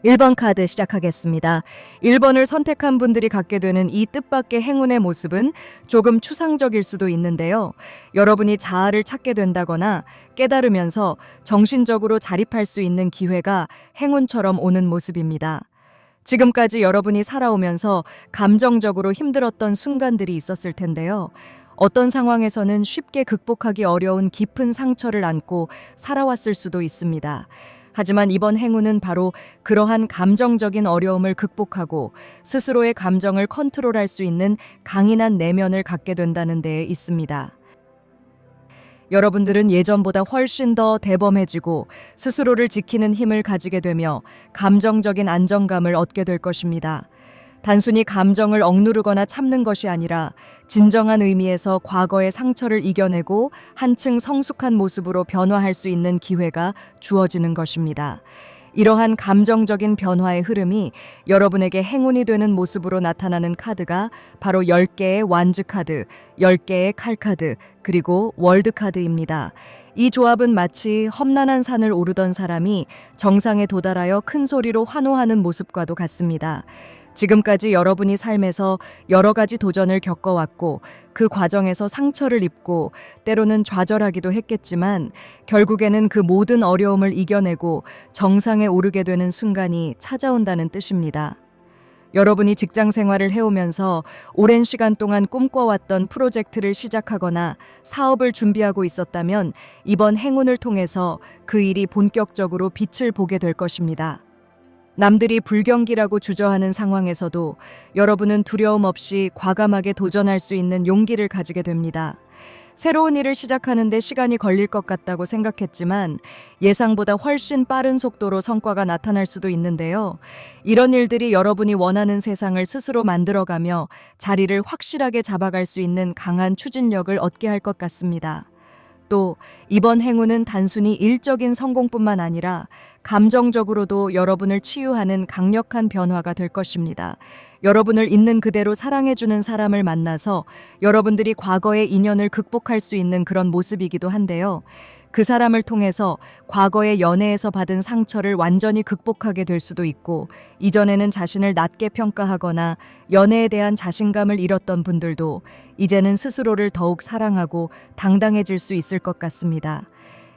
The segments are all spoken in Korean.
1번 카드 시작하겠습니다. 1번을 선택한 분들이 갖게 되는 이 뜻밖의 행운의 모습은 조금 추상적일 수도 있는데요. 여러분이 자아를 찾게 된다거나 깨달으면서 정신적으로 자립할 수 있는 기회가 행운처럼 오는 모습입니다. 지금까지 여러분이 살아오면서 감정적으로 힘들었던 순간들이 있었을 텐데요. 어떤 상황에서는 쉽게 극복하기 어려운 깊은 상처를 안고 살아왔을 수도 있습니다. 하지만 이번 행운은 바로 그러한 감정적인 어려움을 극복하고 스스로의 감정을 컨트롤할 수 있는 강인한 내면을 갖게 된다는 데에 있습니다. 여러분들은 예전보다 훨씬 더 대범해지고 스스로를 지키는 힘을 가지게 되며 감정적인 안정감을 얻게 될 것입니다. 단순히 감정을 억누르거나 참는 것이 아니라 진정한 의미에서 과거의 상처를 이겨내고 한층 성숙한 모습으로 변화할 수 있는 기회가 주어지는 것입니다. 이러한 감정적인 변화의 흐름이 여러분에게 행운이 되는 모습으로 나타나는 카드가 바로 10개의 완즈 카드, 10개의 칼 카드, 그리고 월드 카드입니다. 이 조합은 마치 험난한 산을 오르던 사람이 정상에 도달하여 큰 소리로 환호하는 모습과도 같습니다. 지금까지 여러분이 삶에서 여러 가지 도전을 겪어왔고 그 과정에서 상처를 입고 때로는 좌절하기도 했겠지만 결국에는 그 모든 어려움을 이겨내고 정상에 오르게 되는 순간이 찾아온다는 뜻입니다. 여러분이 직장 생활을 해오면서 오랜 시간 동안 꿈꿔왔던 프로젝트를 시작하거나 사업을 준비하고 있었다면 이번 행운을 통해서 그 일이 본격적으로 빛을 보게 될 것입니다. 남들이 불경기라고 주저하는 상황에서도 여러분은 두려움 없이 과감하게 도전할 수 있는 용기를 가지게 됩니다. 새로운 일을 시작하는데 시간이 걸릴 것 같다고 생각했지만 예상보다 훨씬 빠른 속도로 성과가 나타날 수도 있는데요. 이런 일들이 여러분이 원하는 세상을 스스로 만들어가며 자리를 확실하게 잡아갈 수 있는 강한 추진력을 얻게 할 것 같습니다. 또 이번 행운은 단순히 일적인 성공뿐만 아니라 감정적으로도 여러분을 치유하는 강력한 변화가 될 것입니다. 여러분을 있는 그대로 사랑해주는 사람을 만나서 여러분들이 과거의 인연을 극복할 수 있는 그런 모습이기도 한데요. 그 사람을 통해서 과거의 연애에서 받은 상처를 완전히 극복하게 될 수도 있고, 이전에는 자신을 낮게 평가하거나 연애에 대한 자신감을 잃었던 분들도 이제는 스스로를 더욱 사랑하고 당당해질 수 있을 것 같습니다.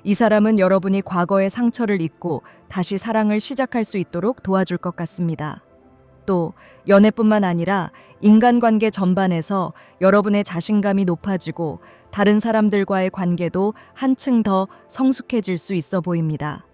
이 사람은 여러분이 과거의 상처를 잊고 다시 사랑을 시작할 수 있도록 도와줄 것 같습니다. 또 연애뿐만 아니라 인간관계 전반에서 여러분의 자신감이 높아지고 다른 사람들과의 관계도 한층 더 성숙해질 수 있어 보입니다.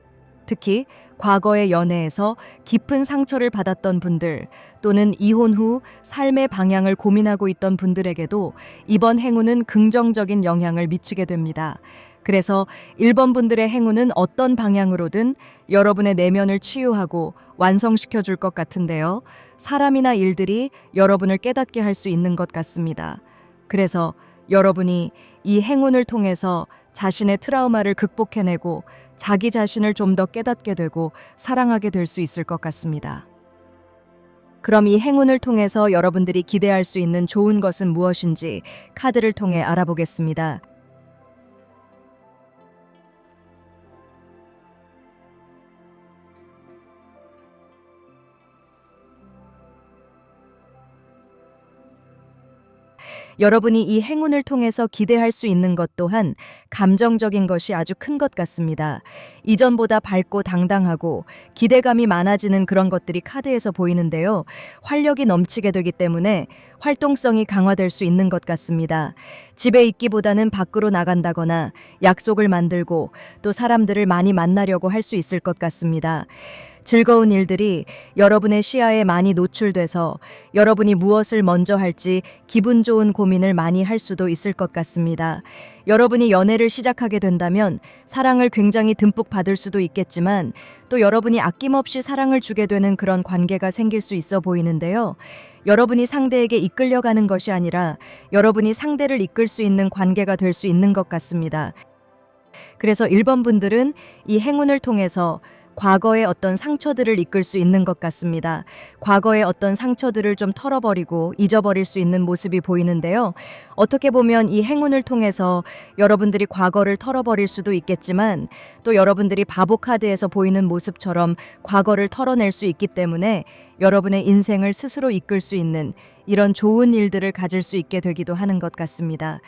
특히 과거의 연애에서 깊은 상처를 받았던 분들 또는 이혼 후 삶의 방향을 고민하고 있던 분들에게도 이번 행운은 긍정적인 영향을 미치게 됩니다. 그래서 1번 분들의 행운은 어떤 방향으로든 여러분의 내면을 치유하고 완성시켜 줄 것 같은데요. 사람이나 일들이 여러분을 깨닫게 할 수 있는 것 같습니다. 그래서 여러분이 이 행운을 통해서 자신의 트라우마를 극복해내고 자기 자신을 좀 더 깨닫게 되고 사랑하게 될 수 있을 것 같습니다. 그럼 이 행운을 통해서 여러분들이 기대할 수 있는 좋은 것은 무엇인지 카드를 통해 알아보겠습니다. 여러분이 이 행운을 통해서 기대할 수 있는 것 또한 감정적인 것이 아주 큰 것 같습니다. 이전보다 밝고 당당하고 기대감이 많아지는 그런 것들이 카드에서 보이는데요. 활력이 넘치게 되기 때문에 활동성이 강화될 수 있는 것 같습니다. 집에 있기보다는 밖으로 나간다거나 약속을 만들고 또 사람들을 많이 만나려고 할 수 있을 것 같습니다. 즐거운 일들이 여러분의 시야에 많이 노출돼서 여러분이 무엇을 먼저 할지 기분 좋은 고민을 많이 할 수도 있을 것 같습니다. 여러분이 연애를 시작하게 된다면 사랑을 굉장히 듬뿍 받을 수도 있겠지만 또 여러분이 아낌없이 사랑을 주게 되는 그런 관계가 생길 수 있어 보이는데요. 여러분이 상대에게 이끌려가는 것이 아니라 여러분이 상대를 이끌 수 있는 관계가 될 수 있는 것 같습니다. 그래서 1번 분들은 이 행운을 통해서 과거의 어떤 상처들을 이끌 수 있는 것 같습니다. 과거의 어떤 상처들을 좀 털어버리고 잊어버릴 수 있는 모습이 보이는데요. 어떻게 보면 이 행운을 통해서 여러분들이 과거를 털어버릴 수도 있겠지만 또 여러분들이 바보 카드에서 보이는 모습처럼 과거를 털어낼 수 있기 때문에 여러분의 인생을 스스로 이끌 수 있는 이런 좋은 일들을 가질 수 있게 되기도 하는 것 같습니다.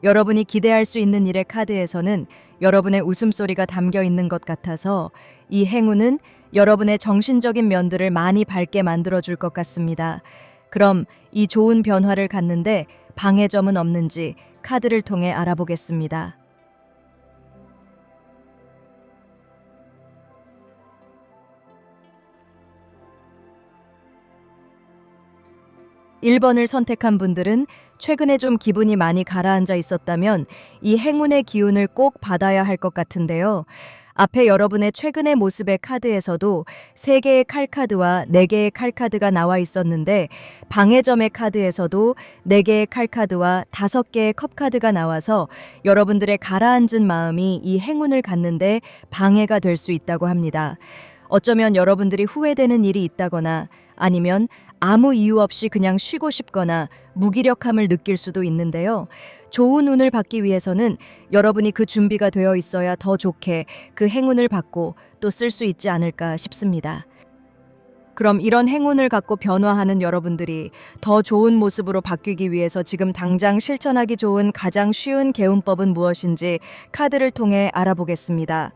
여러분이 기대할 수 있는 일의 카드에서는 여러분의 웃음소리가 담겨 있는 것 같아서 이 행운은 여러분의 정신적인 면들을 많이 밝게 만들어줄 것 같습니다. 그럼 이 좋은 변화를 갖는데 방해점은 없는지 카드를 통해 알아보겠습니다. 1번을 선택한 분들은 최근에 좀 기분이 많이 가라앉아 있었다면 이 행운의 기운을 꼭 받아야 할 것 같은데요. 앞에 여러분의 최근의 모습의 카드에서도 3개의 칼카드와 4개의 칼카드가 나와 있었는데 방해점의 카드에서도 4개의 칼카드와 5개의 컵카드가 나와서 여러분들의 가라앉은 마음이 이 행운을 갖는데 방해가 될 수 있다고 합니다. 어쩌면 여러분들이 후회되는 일이 있다거나 아니면 아무 이유 없이 그냥 쉬고 싶거나 무기력함을 느낄 수도 있는데요. 좋은 운을 받기 위해서는 여러분이 그 준비가 되어 있어야 더 좋게 그 행운을 받고 또 쓸 수 있지 않을까 싶습니다. 그럼 이런 행운을 갖고 변화하는 여러분들이 더 좋은 모습으로 바뀌기 위해서 지금 당장 실천하기 좋은 가장 쉬운 개운법은 무엇인지 카드를 통해 알아보겠습니다.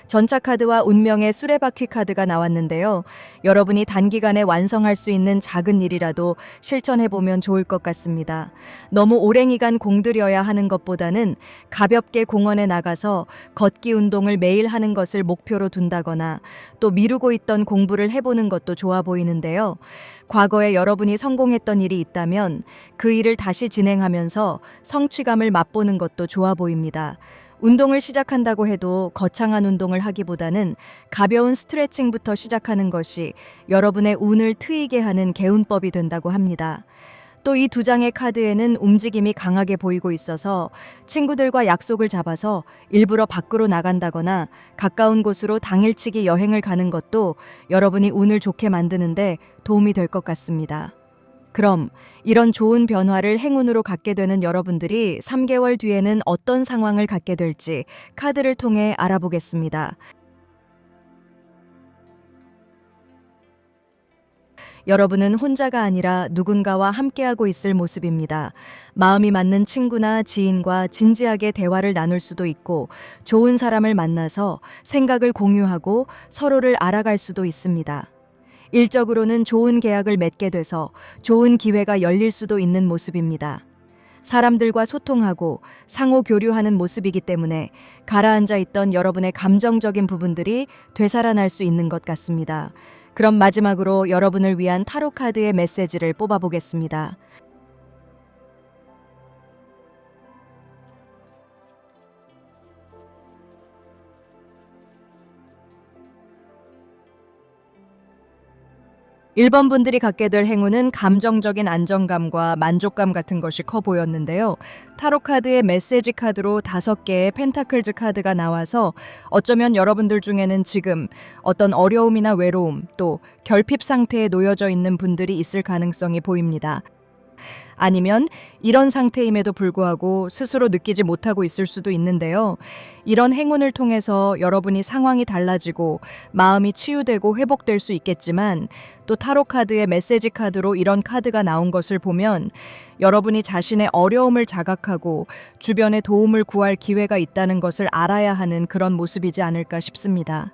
전차카드와 운명의 수레바퀴 카드가 나왔는데요. 여러분이 단기간에 완성할 수 있는 작은 일이라도 실천해보면 좋을 것 같습니다. 너무 오랜 기간 공들여야 하는 것보다는 가볍게 공원에 나가서 걷기 운동을 매일 하는 것을 목표로 둔다거나 또 미루고 있던 공부를 해보는 것도 좋아 보이는데요. 과거에 여러분이 성공했던 일이 있다면 그 일을 다시 진행하면서 성취감을 맛보는 것도 좋아 보입니다. 운동을 시작한다고 해도 거창한 운동을 하기보다는 가벼운 스트레칭부터 시작하는 것이 여러분의 운을 트이게 하는 개운법이 된다고 합니다. 또 이 2장의 카드에는 움직임이 강하게 보이고 있어서 친구들과 약속을 잡아서 일부러 밖으로 나간다거나 가까운 곳으로 당일치기 여행을 가는 것도 여러분이 운을 좋게 만드는데 도움이 될 것 같습니다. 그럼 이런 좋은 변화를 행운으로 갖게 되는 여러분들이 3개월 뒤에는 어떤 상황을 갖게 될지 카드를 통해 알아보겠습니다. 여러분은 혼자가 아니라 누군가와 함께하고 있을 모습입니다. 마음이 맞는 친구나 지인과 진지하게 대화를 나눌 수도 있고 좋은 사람을 만나서 생각을 공유하고 서로를 알아갈 수도 있습니다. 일적으로는 좋은 계약을 맺게 돼서 좋은 기회가 열릴 수도 있는 모습입니다. 사람들과 소통하고 상호 교류하는 모습이기 때문에 가라앉아 있던 여러분의 감정적인 부분들이 되살아날 수 있는 것 같습니다. 그럼 마지막으로 여러분을 위한 타로 카드의 메시지를 뽑아보겠습니다. 1번 분들이 갖게 될 행운은 감정적인 안정감과 만족감 같은 것이 커 보였는데요. 타로 카드의 메시지 카드로 5개의 펜타클즈 카드가 나와서 어쩌면 여러분들 중에는 지금 어떤 어려움이나 외로움 또 결핍 상태에 놓여져 있는 분들이 있을 가능성이 보입니다. 아니면 이런 상태임에도 불구하고 스스로 느끼지 못하고 있을 수도 있는데요. 이런 행운을 통해서 여러분이 상황이 달라지고 마음이 치유되고 회복될 수 있겠지만 또 타로 카드의 메시지 카드로 이런 카드가 나온 것을 보면 여러분이 자신의 어려움을 자각하고 주변에 도움을 구할 기회가 있다는 것을 알아야 하는 그런 모습이지 않을까 싶습니다.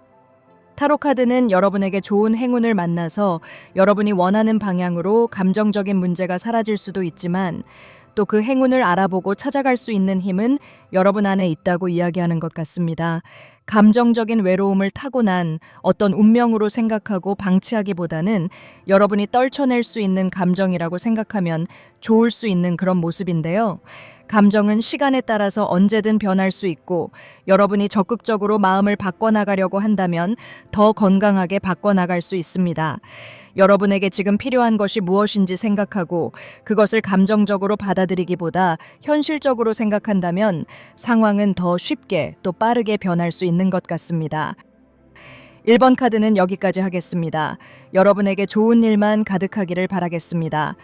타로 카드는 여러분에게 좋은 행운을 만나서 여러분이 원하는 방향으로 감정적인 문제가 사라질 수도 있지만 또 그 행운을 알아보고 찾아갈 수 있는 힘은 여러분 안에 있다고 이야기하는 것 같습니다. 감정적인 외로움을 타고난 어떤 운명으로 생각하고 방치하기보다는 여러분이 떨쳐낼 수 있는 감정이라고 생각하면 좋을 수 있는 그런 모습인데요. 감정은 시간에 따라서 언제든 변할 수 있고 여러분이 적극적으로 마음을 바꿔나가려고 한다면 더 건강하게 바꿔나갈 수 있습니다. 여러분에게 지금 필요한 것이 무엇인지 생각하고 그것을 감정적으로 받아들이기보다 현실적으로 생각한다면 상황은 더 쉽게 또 빠르게 변할 수 있는 것 같습니다. 1번 카드는 여기까지 하겠습니다. 여러분에게 좋은 일만 가득하기를 바라겠습니다.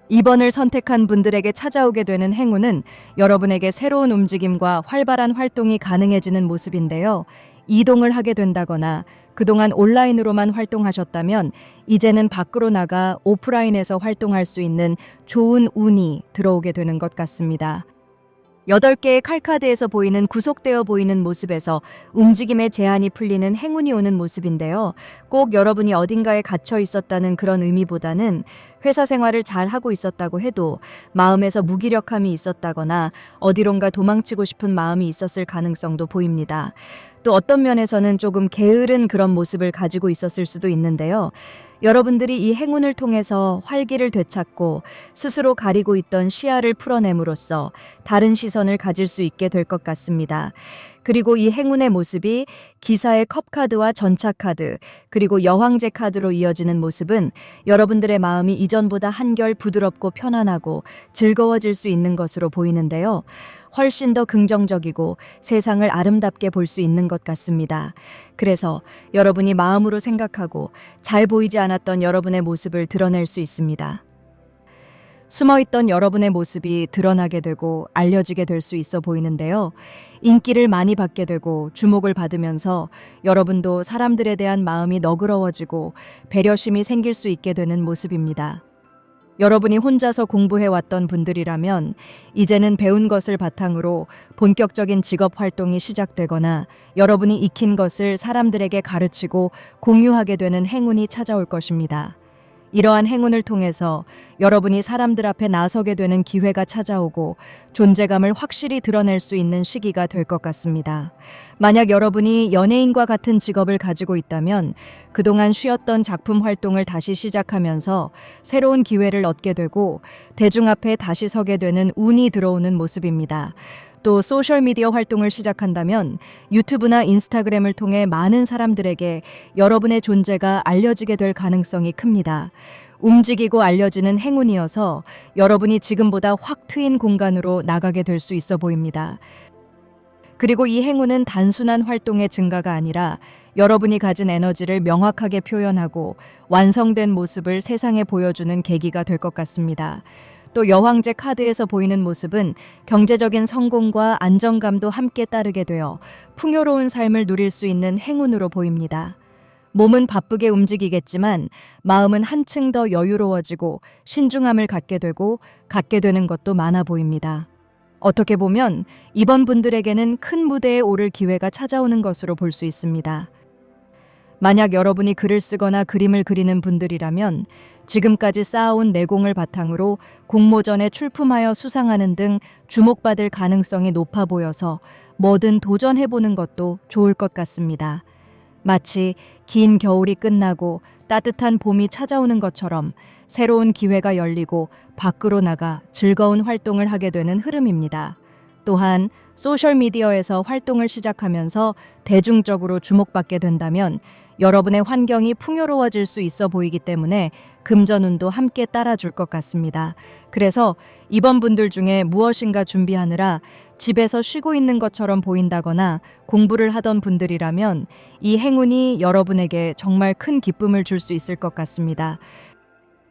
이번을 선택한 분들에게 찾아오게 되는 행운은 여러분에게 새로운 움직임과 활발한 활동이 가능해지는 모습인데요. 이동을 하게 된다거나 그동안 온라인으로만 활동하셨다면 이제는 밖으로 나가 오프라인에서 활동할 수 있는 좋은 운이 들어오게 되는 것 같습니다. 8개의 칼카드에서 보이는 구속되어 보이는 모습에서 움직임의 제한이 풀리는 행운이 오는 모습인데요. 꼭 여러분이 어딘가에 갇혀 있었다는 그런 의미보다는 회사 생활을 잘 하고 있었다고 해도 마음에서 무기력함이 있었다거나 어디론가 도망치고 싶은 마음이 있었을 가능성도 보입니다. 또 어떤 면에서는 조금 게으른 그런 모습을 가지고 있었을 수도 있는데요. 여러분들이 이 행운을 통해서 활기를 되찾고 스스로 가리고 있던 시야를 풀어냄으로써 다른 시선을 가질 수 있게 될 것 같습니다. 그리고 이 행운의 모습이 기사의 컵카드와 전차카드, 그리고 여황제 카드로 이어지는 모습은 여러분들의 마음이 이전보다 한결 부드럽고 편안하고 즐거워질 수 있는 것으로 보이는데요. 훨씬 더 긍정적이고 세상을 아름답게 볼 수 있는 것 같습니다. 그래서 여러분이 마음으로 생각하고 잘 보이지 않았던 여러분의 모습을 드러낼 수 있습니다. 숨어있던 여러분의 모습이 드러나게 되고 알려지게 될 수 있어 보이는데요. 인기를 많이 받게 되고 주목을 받으면서 여러분도 사람들에 대한 마음이 너그러워지고 배려심이 생길 수 있게 되는 모습입니다. 여러분이 혼자서 공부해왔던 분들이라면 이제는 배운 것을 바탕으로 본격적인 직업 활동이 시작되거나 여러분이 익힌 것을 사람들에게 가르치고 공유하게 되는 행운이 찾아올 것입니다. 이러한 행운을 통해서 여러분이 사람들 앞에 나서게 되는 기회가 찾아오고 존재감을 확실히 드러낼 수 있는 시기가 될 것 같습니다. 만약 여러분이 연예인과 같은 직업을 가지고 있다면 그동안 쉬었던 작품 활동을 다시 시작하면서 새로운 기회를 얻게 되고 대중 앞에 다시 서게 되는 운이 들어오는 모습입니다. 또 소셜미디어 활동을 시작한다면 유튜브나 인스타그램을 통해 많은 사람들에게 여러분의 존재가 알려지게 될 가능성이 큽니다. 움직이고 알려지는 행운이어서 여러분이 지금보다 확 트인 공간으로 나가게 될 수 있어 보입니다. 그리고 이 행운은 단순한 활동의 증가가 아니라 여러분이 가진 에너지를 명확하게 표현하고 완성된 모습을 세상에 보여주는 계기가 될 것 같습니다. 또 여황제 카드에서 보이는 모습은 경제적인 성공과 안정감도 함께 따르게 되어 풍요로운 삶을 누릴 수 있는 행운으로 보입니다. 몸은 바쁘게 움직이겠지만 마음은 한층 더 여유로워지고 신중함을 갖게 되고 갖게 되는 것도 많아 보입니다. 어떻게 보면 이번 분들에게는 큰 무대에 오를 기회가 찾아오는 것으로 볼 수 있습니다. 만약 여러분이 글을 쓰거나 그림을 그리는 분들이라면 지금까지 쌓아온 내공을 바탕으로 공모전에 출품하여 수상하는 등 주목받을 가능성이 높아 보여서 뭐든 도전해보는 것도 좋을 것 같습니다. 마치 긴 겨울이 끝나고 따뜻한 봄이 찾아오는 것처럼 새로운 기회가 열리고 밖으로 나가 즐거운 활동을 하게 되는 흐름입니다. 또한 소셜미디어에서 활동을 시작하면서 대중적으로 주목받게 된다면 여러분의 환경이 풍요로워질 수 있어 보이기 때문에 금전운도 함께 따라줄 것 같습니다. 그래서 이번 분들 중에 무엇인가 준비하느라 집에서 쉬고 있는 것처럼 보인다거나 공부를 하던 분들이라면 이 행운이 여러분에게 정말 큰 기쁨을 줄 수 있을 것 같습니다.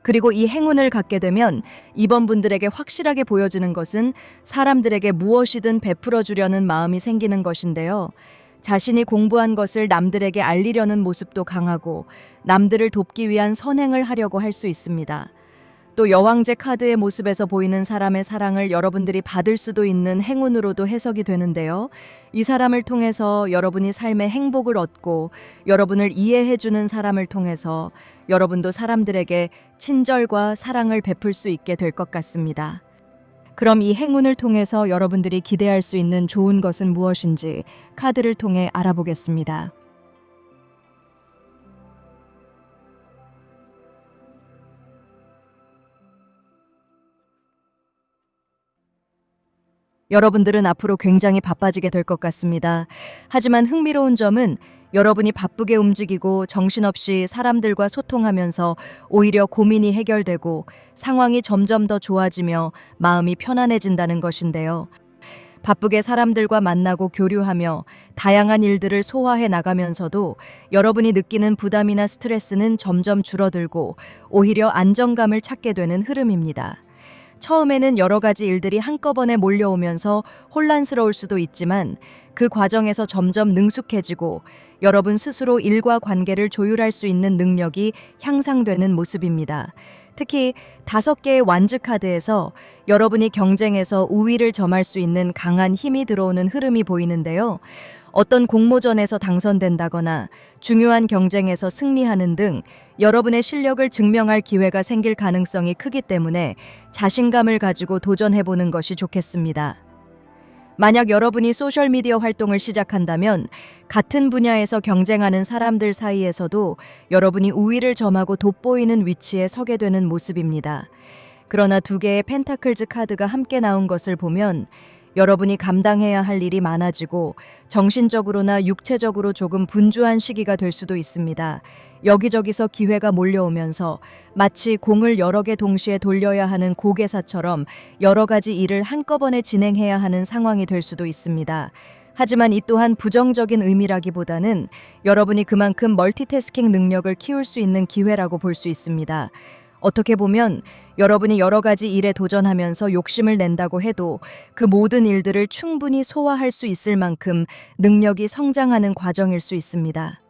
그리고 이 행운을 갖게 되면 이번 분들에게 확실하게 보여지는 것은 사람들에게 무엇이든 베풀어 주려는 마음이 생기는 것인데요. 자신이 공부한 것을 남들에게 알리려는 모습도 강하고 남들을 돕기 위한 선행을 하려고 할 수 있습니다. 또 여왕제 카드의 모습에서 보이는 사람의 사랑을 여러분들이 받을 수도 있는 행운으로도 해석이 되는데요. 이 사람을 통해서 여러분이 삶의 행복을 얻고 여러분을 이해해주는 사람을 통해서 여러분도 사람들에게 친절과 사랑을 베풀 수 있게 될 것 같습니다. 그럼 이 행운을 통해서 여러분들이 기대할 수 있는 좋은 것은 무엇인지 카드를 통해 알아보겠습니다. 여러분들은 앞으로 굉장히 바빠지게 될 것 같습니다. 하지만 흥미로운 점은 여러분이 바쁘게 움직이고 정신없이 사람들과 소통하면서 오히려 고민이 해결되고 상황이 점점 더 좋아지며 마음이 편안해진다는 것인데요. 바쁘게 사람들과 만나고 교류하며 다양한 일들을 소화해 나가면서도 여러분이 느끼는 부담이나 스트레스는 점점 줄어들고 오히려 안정감을 찾게 되는 흐름입니다. 처음에는 여러 가지 일들이 한꺼번에 몰려오면서 혼란스러울 수도 있지만 그 과정에서 점점 능숙해지고 여러분 스스로 일과 관계를 조율할 수 있는 능력이 향상되는 모습입니다. 특히 5개의 완즈 카드에서 여러분이 경쟁에서 우위를 점할 수 있는 강한 힘이 들어오는 흐름이 보이는데요. 어떤 공모전에서 당선된다거나 중요한 경쟁에서 승리하는 등 여러분의 실력을 증명할 기회가 생길 가능성이 크기 때문에 자신감을 가지고 도전해보는 것이 좋겠습니다. 만약 여러분이 소셜미디어 활동을 시작한다면 같은 분야에서 경쟁하는 사람들 사이에서도 여러분이 우위를 점하고 돋보이는 위치에 서게 되는 모습입니다. 그러나 2개의 펜타클즈 카드가 함께 나온 것을 보면 여러분이 감당해야 할 일이 많아지고 정신적으로나 육체적으로 조금 분주한 시기가 될 수도 있습니다. 여기저기서 기회가 몰려오면서 마치 공을 여러 개 동시에 돌려야 하는 고개사처럼 여러 가지 일을 한꺼번에 진행해야 하는 상황이 될 수도 있습니다. 하지만 이 또한 부정적인 의미라기보다는 여러분이 그만큼 멀티태스킹 능력을 키울 수 있는 기회라고 볼 수 있습니다. 어떻게 보면 여러분이 여러 가지 일에 도전하면서 욕심을 낸다고 해도 그 모든 일들을 충분히 소화할 수 있을 만큼 능력이 성장하는 과정일 수 있습니다.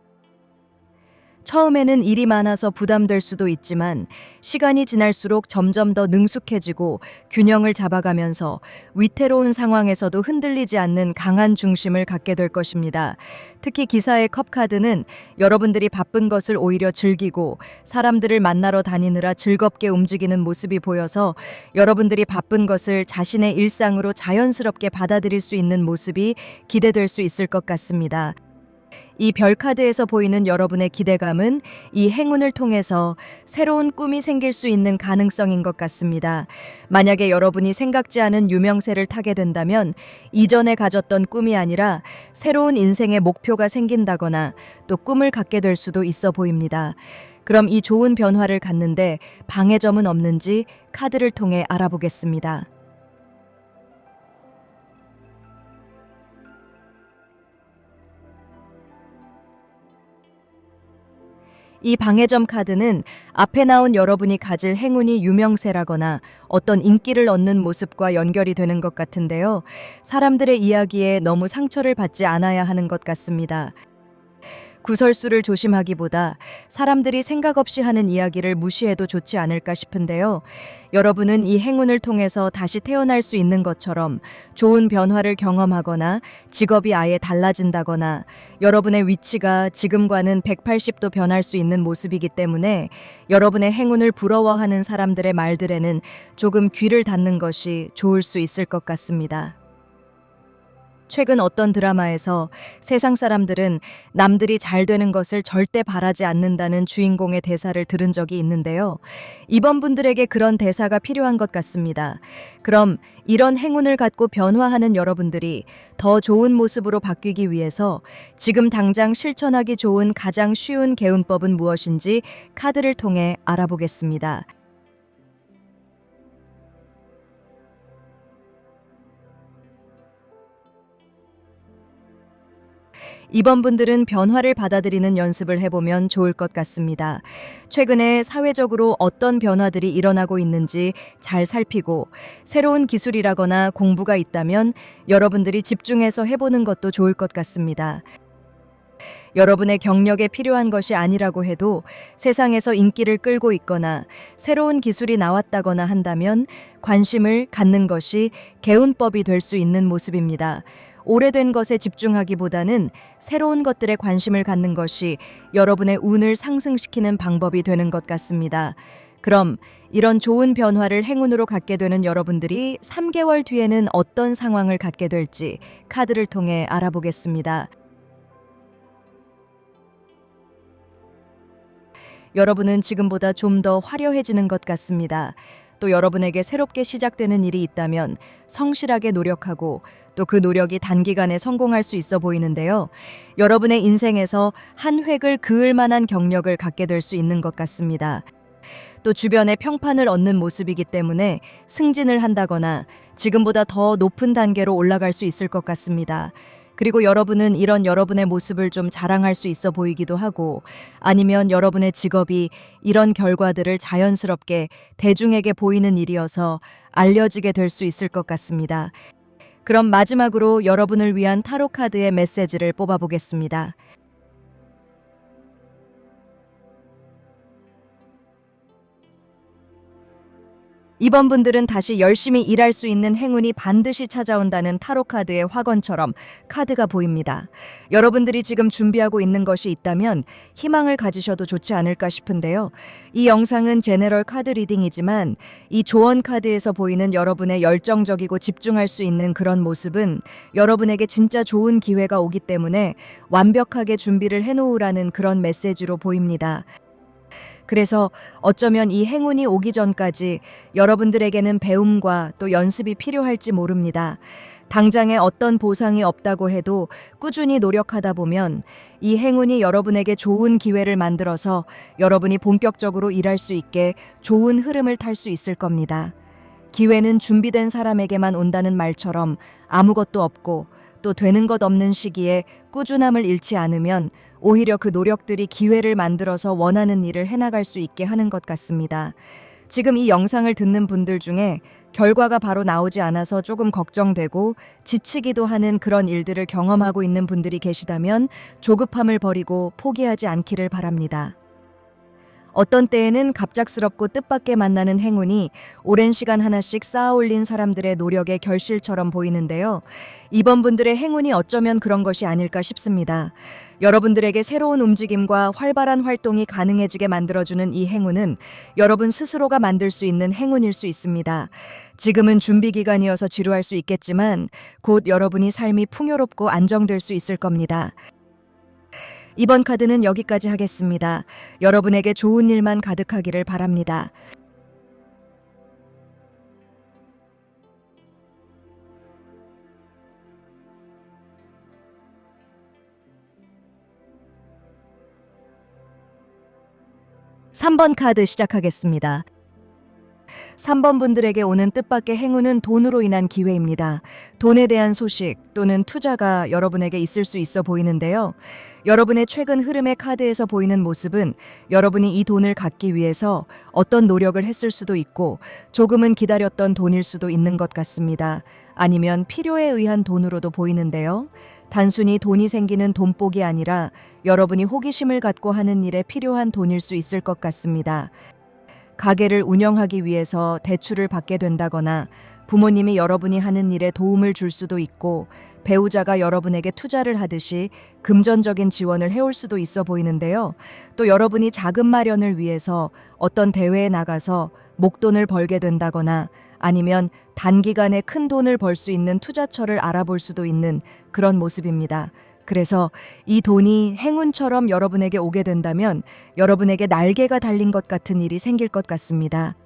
처음에는 일이 많아서 부담될 수도 있지만 시간이 지날수록 점점 더 능숙해지고 균형을 잡아가면서 위태로운 상황에서도 흔들리지 않는 강한 중심을 갖게 될 것입니다. 특히 기사의 컵 카드는 여러분들이 바쁜 것을 오히려 즐기고 사람들을 만나러 다니느라 즐겁게 움직이는 모습이 보여서 여러분들이 바쁜 것을 자신의 일상으로 자연스럽게 받아들일 수 있는 모습이 기대될 수 있을 것 같습니다. 이 별카드에서 보이는 여러분의 기대감은 이 행운을 통해서 새로운 꿈이 생길 수 있는 가능성인 것 같습니다. 만약에 여러분이 생각지 않은 유명세를 타게 된다면 이전에 가졌던 꿈이 아니라 새로운 인생의 목표가 생긴다거나 또 꿈을 갖게 될 수도 있어 보입니다. 그럼 이 좋은 변화를 갖는데 방해점은 없는지 카드를 통해 알아보겠습니다. 이 방해점 카드는 앞에 나온 여러분이 가질 행운이 유명세라거나 어떤 인기를 얻는 모습과 연결이 되는 것 같은데요. 사람들의 이야기에 너무 상처를 받지 않아야 하는 것 같습니다. 구설수를 조심하기보다 사람들이 생각 없이 하는 이야기를 무시해도 좋지 않을까 싶은데요. 여러분은 이 행운을 통해서 다시 태어날 수 있는 것처럼 좋은 변화를 경험하거나 직업이 아예 달라진다거나 여러분의 위치가 지금과는 180도 변할 수 있는 모습이기 때문에 여러분의 행운을 부러워하는 사람들의 말들에는 조금 귀를 닫는 것이 좋을 수 있을 것 같습니다. 최근 어떤 드라마에서 세상 사람들은 남들이 잘 되는 것을 절대 바라지 않는다는 주인공의 대사를 들은 적이 있는데요. 이번 분들에게 그런 대사가 필요한 것 같습니다. 그럼 이런 행운을 갖고 변화하는 여러분들이 더 좋은 모습으로 바뀌기 위해서 지금 당장 실천하기 좋은 가장 쉬운 개운법은 무엇인지 카드를 통해 알아보겠습니다. 이번 분들은 변화를 받아들이는 연습을 해보면 좋을 것 같습니다. 최근에 사회적으로 어떤 변화들이 일어나고 있는지 잘 살피고 새로운 기술이라거나 공부가 있다면 여러분들이 집중해서 해보는 것도 좋을 것 같습니다. 여러분의 경력에 필요한 것이 아니라고 해도 세상에서 인기를 끌고 있거나 새로운 기술이 나왔다거나 한다면 관심을 갖는 것이 개운법이 될 수 있는 모습입니다. 오래된 것에 집중하기보다는 새로운 것들에 관심을 갖는 것이 여러분의 운을 상승시키는 방법이 되는 것 같습니다. 그럼 이런 좋은 변화를 행운으로 갖게 되는 여러분들이 3개월 뒤에는 어떤 상황을 갖게 될지 카드를 통해 알아보겠습니다. 여러분은 지금보다 좀 더 화려해지는 것 같습니다. 또 여러분에게 새롭게 시작되는 일이 있다면 성실하게 노력하고 또 그 노력이 단기간에 성공할 수 있어 보이는데요. 여러분의 인생에서 한 획을 그을 만한 경력을 갖게 될 수 있는 것 같습니다. 또 주변에 평판을 얻는 모습이기 때문에 승진을 한다거나 지금보다 더 높은 단계로 올라갈 수 있을 것 같습니다. 그리고 여러분은 이런 여러분의 모습을 좀 자랑할 수 있어 보이기도 하고 아니면 여러분의 직업이 이런 결과들을 자연스럽게 대중에게 보이는 일이어서 알려지게 될 수 있을 것 같습니다. 그럼 마지막으로 여러분을 위한 타로 카드의 메시지를 뽑아보겠습니다. 이번 분들은 다시 열심히 일할 수 있는 행운이 반드시 찾아온다는 타로 카드의 화건처럼 카드가 보입니다. 여러분들이 지금 준비하고 있는 것이 있다면 희망을 가지셔도 좋지 않을까 싶은데요. 이 영상은 제너럴 카드 리딩이지만 이 조언 카드에서 보이는 여러분의 열정적이고 집중할 수 있는 그런 모습은 여러분에게 진짜 좋은 기회가 오기 때문에 완벽하게 준비를 해놓으라는 그런 메시지로 보입니다. 그래서 어쩌면 이 행운이 오기 전까지 여러분들에게는 배움과 또 연습이 필요할지 모릅니다. 당장에 어떤 보상이 없다고 해도 꾸준히 노력하다 보면 이 행운이 여러분에게 좋은 기회를 만들어서 여러분이 본격적으로 일할 수 있게 좋은 흐름을 탈 수 있을 겁니다. 기회는 준비된 사람에게만 온다는 말처럼 아무것도 없고 또 되는 것 없는 시기에 꾸준함을 잃지 않으면 오히려 그 노력들이 기회를 만들어서 원하는 일을 해나갈 수 있게 하는 것 같습니다. 지금 이 영상을 듣는 분들 중에 결과가 바로 나오지 않아서 조금 걱정되고 지치기도 하는 그런 일들을 경험하고 있는 분들이 계시다면 조급함을 버리고 포기하지 않기를 바랍니다. 어떤 때에는 갑작스럽고 뜻밖의 만나는 행운이 오랜 시간 하나씩 쌓아올린 사람들의 노력의 결실처럼 보이는데요. 이번 분들의 행운이 어쩌면 그런 것이 아닐까 싶습니다. 여러분들에게 새로운 움직임과 활발한 활동이 가능해지게 만들어주는 이 행운은 여러분 스스로가 만들 수 있는 행운일 수 있습니다. 지금은 준비 기간이어서 지루할 수 있겠지만 곧 여러분이 삶이 풍요롭고 안정될 수 있을 겁니다. 이번 카드는 여기까지 하겠습니다. 여러분에게 좋은 일만 가득하기를 바랍니다. (3번) 카드 시작하겠습니다. 3번 분들에게 오는 뜻밖의 행운은 돈으로 인한 기회입니다. 돈에 대한 소식 또는 투자가 여러분에게 있을 수 있어 보이는데요. 여러분의 최근 흐름의 카드에서 보이는 모습은 여러분이 이 돈을 갖기 위해서 어떤 노력을 했을 수도 있고 조금은 기다렸던 돈일 수도 있는 것 같습니다. 아니면 필요에 의한 돈으로도 보이는데요. 단순히 돈이 생기는 돈복이 아니라 여러분이 호기심을 갖고 하는 일에 필요한 돈일 수 있을 것 같습니다. 가게를 운영하기 위해서 대출을 받게 된다거나 부모님이 여러분이 하는 일에 도움을 줄 수도 있고 배우자가 여러분에게 투자를 하듯이 금전적인 지원을 해올 수도 있어 보이는데요. 또 여러분이 자금 마련을 위해서 어떤 대회에 나가서 목돈을 벌게 된다거나 아니면 단기간에 큰 돈을 벌 수 있는 투자처를 알아볼 수도 있는 그런 모습입니다. 그래서 이 돈이 행운처럼 여러분에게 오게 된다면 여러분에게 날개가 달린 것 같은 일이 생길 것 같습니다.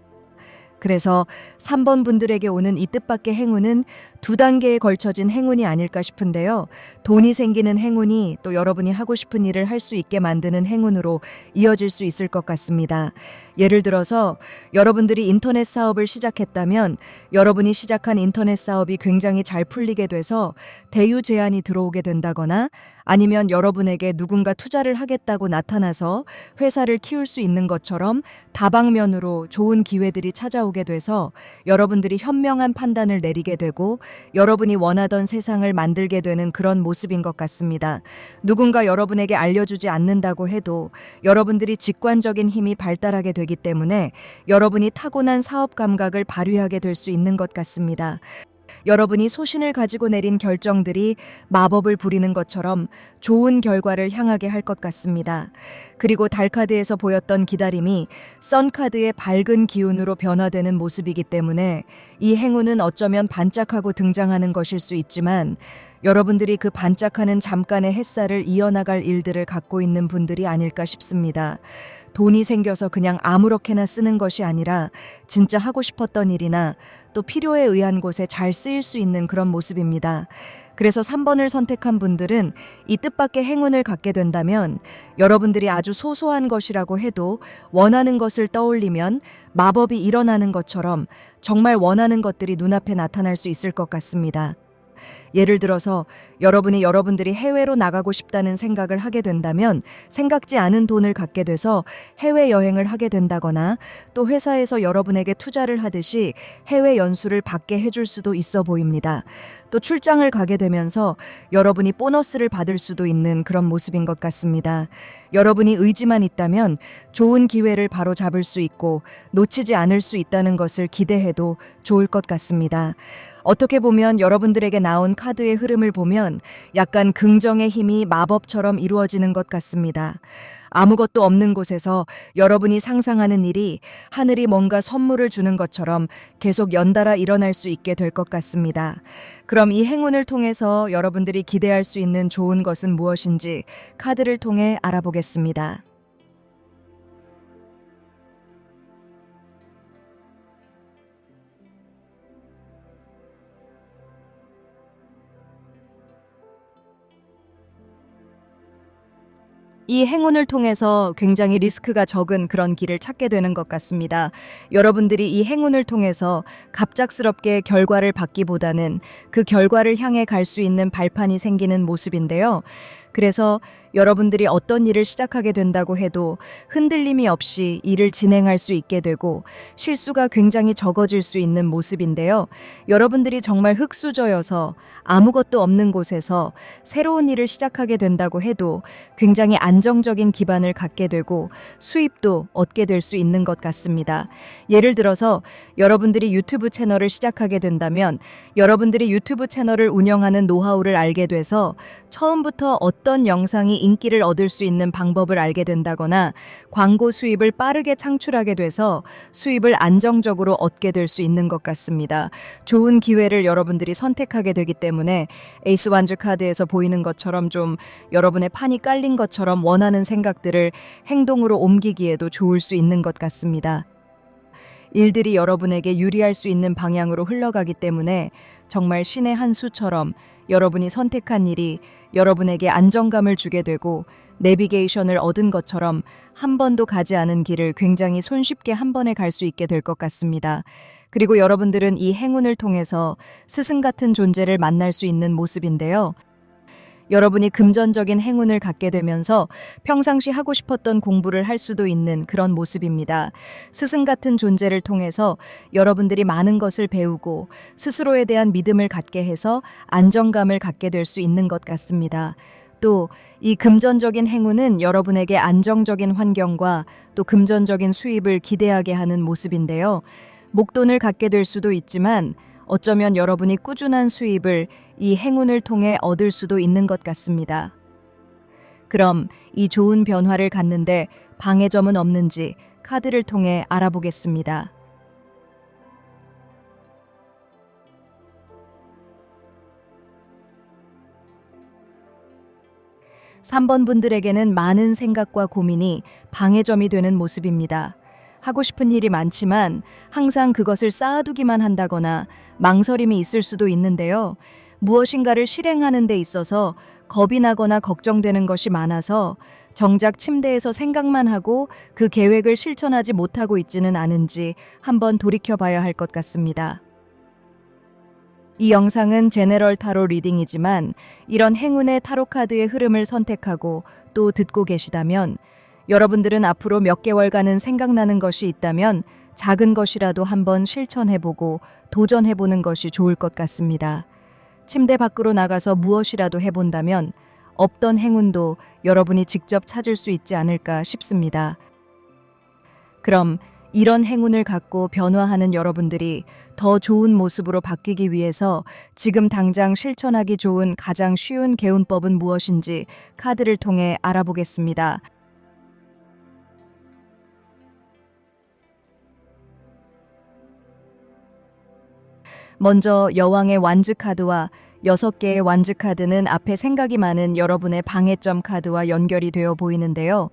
그래서 3번 분들에게 오는 이 뜻밖의 행운은 2단계에 걸쳐진 행운이 아닐까 싶은데요. 돈이 생기는 행운이 또 여러분이 하고 싶은 일을 할 수 있게 만드는 행운으로 이어질 수 있을 것 같습니다. 예를 들어서 여러분들이 인터넷 사업을 시작했다면 여러분이 시작한 인터넷 사업이 굉장히 잘 풀리게 돼서 대유 제안이 들어오게 된다거나 아니면 여러분에게 누군가 투자를 하겠다고 나타나서 회사를 키울 수 있는 것처럼 다방면으로 좋은 기회들이 찾아오게 돼서 여러분들이 현명한 판단을 내리게 되고 여러분이 원하던 세상을 만들게 되는 그런 모습인 것 같습니다. 누군가 여러분에게 알려주지 않는다고 해도 여러분들이 직관적인 힘이 발달하게 되기 때문에 여러분이 타고난 사업 감각을 발휘하게 될 수 있는 것 같습니다. 여러분이 소신을 가지고 내린 결정들이 마법을 부리는 것처럼 좋은 결과를 향하게 할 것 같습니다. 그리고 달카드에서 보였던 기다림이 선카드의 밝은 기운으로 변화되는 모습이기 때문에 이 행운은 어쩌면 반짝하고 등장하는 것일 수 있지만 여러분들이 그 반짝하는 잠깐의 햇살을 이어나갈 일들을 갖고 있는 분들이 아닐까 싶습니다. 돈이 생겨서 그냥 아무렇게나 쓰는 것이 아니라 진짜 하고 싶었던 일이나 또 필요에 의한 곳에 잘 쓰일 수 있는 그런 모습입니다. 그래서 3번을 선택한 분들은 이 뜻밖의 행운을 갖게 된다면 여러분들이 아주 소소한 것이라고 해도 원하는 것을 떠올리면 마법이 일어나는 것처럼 정말 원하는 것들이 눈앞에 나타날 수 있을 것 같습니다. 예를 들어서 여러분들이 해외로 나가고 싶다는 생각을 하게 된다면 생각지 않은 돈을 갖게 돼서 해외여행을 하게 된다거나 또 회사에서 여러분에게 투자를 하듯이 해외 연수를 받게 해줄 수도 있어 보입니다. 또 출장을 가게 되면서 여러분이 보너스를 받을 수도 있는 그런 모습인 것 같습니다. 여러분이 의지만 있다면 좋은 기회를 바로 잡을 수 있고 놓치지 않을 수 있다는 것을 기대해도 좋을 것 같습니다. 어떻게 보면 여러분들에게 나온 카드의 흐름을 보면 약간 긍정의 힘이 마법처럼 이루어지는 것 같습니다. 아무것도 없는 곳에서 여러분이 상상하는 일이 하늘이 뭔가 선물을 주는 것처럼 계속 연달아 일어날 수 있게 될 것 같습니다. 그럼 이 행운을 통해서 여러분들이 기대할 수 있는 좋은 것은 무엇인지 카드를 통해 알아보겠습니다. 이 행운을 통해서 굉장히 리스크가 적은 그런 길을 찾게 되는 것 같습니다. 여러분들이 이 행운을 통해서 갑작스럽게 결과를 받기보다는 그 결과를 향해 갈 수 있는 발판이 생기는 모습인데요. 그래서 여러분들이 어떤 일을 시작하게 된다고 해도 흔들림이 없이 일을 진행할 수 있게 되고 실수가 굉장히 적어질 수 있는 모습인데요. 여러분들이 정말 흙수저여서 아무것도 없는 곳에서 새로운 일을 시작하게 된다고 해도 굉장히 안정적인 기반을 갖게 되고 수입도 얻게 될 수 있는 것 같습니다. 예를 들어서 여러분들이 유튜브 채널을 시작하게 된다면 여러분들이 유튜브 채널을 운영하는 노하우를 알게 돼서 처음부터 어떤 영상이 인기를 얻을 수 있는 방법을 알게 된다거나 광고 수입을 빠르게 창출하게 돼서 수입을 안정적으로 얻게 될 수 있는 것 같습니다. 좋은 기회를 여러분들이 선택하게 되기 때문에 에이스 완즈 카드에서 보이는 것처럼 좀 여러분의 판이 깔린 것처럼 원하는 생각들을 행동으로 옮기기에도 좋을 수 있는 것 같습니다. 일들이 여러분에게 유리할 수 있는 방향으로 흘러가기 때문에 정말 신의 한 수처럼 여러분이 선택한 일이 여러분에게 안정감을 주게 되고 내비게이션을 얻은 것처럼 한 번도 가지 않은 길을 굉장히 손쉽게 한 번에 갈 수 있게 될 것 같습니다. 그리고 여러분들은 이 행운을 통해서 스승 같은 존재를 만날 수 있는 모습인데요. 여러분이 금전적인 행운을 갖게 되면서 평상시 하고 싶었던 공부를 할 수도 있는 그런 모습입니다. 스승 같은 존재를 통해서 여러분들이 많은 것을 배우고 스스로에 대한 믿음을 갖게 해서 안정감을 갖게 될 수 있는 것 같습니다. 또 이 금전적인 행운은 여러분에게 안정적인 환경과 또 금전적인 수입을 기대하게 하는 모습인데요. 목돈을 갖게 될 수도 있지만 어쩌면 여러분이 꾸준한 수입을 이 행운을 통해 얻을 수도 있는 것 같습니다. 그럼 이 좋은 변화를 갖는데 방해점은 없는지 카드를 통해 알아보겠습니다. 3번 분들에게는 많은 생각과 고민이 방해점이 되는 모습입니다. 하고 싶은 일이 많지만 항상 그것을 쌓아두기만 한다거나 망설임이 있을 수도 있는데요. 무엇인가를 실행하는 데 있어서 겁이 나거나 걱정되는 것이 많아서 정작 침대에서 생각만 하고 그 계획을 실천하지 못하고 있지는 않은지 한번 돌이켜 봐야 할 것 같습니다. 이 영상은 제너럴 타로 리딩이지만 이런 행운의 타로 카드의 흐름을 선택하고 또 듣고 계시다면 여러분들은 앞으로 몇 개월간은 생각나는 것이 있다면 작은 것이라도 한번 실천해보고 도전해보는 것이 좋을 것 같습니다. 침대 밖으로 나가서 무엇이라도 해본다면 없던 행운도 여러분이 직접 찾을 수 있지 않을까 싶습니다. 그럼 이런 행운을 갖고 변화하는 여러분들이 더 좋은 모습으로 바뀌기 위해서 지금 당장 실천하기 좋은 가장 쉬운 개운법은 무엇인지 카드를 통해 알아보겠습니다. 먼저 여왕의 완즈 카드와 6개의 완즈 카드는 앞에 생각이 많은 여러분의 방해점 카드와 연결이 되어 보이는데요.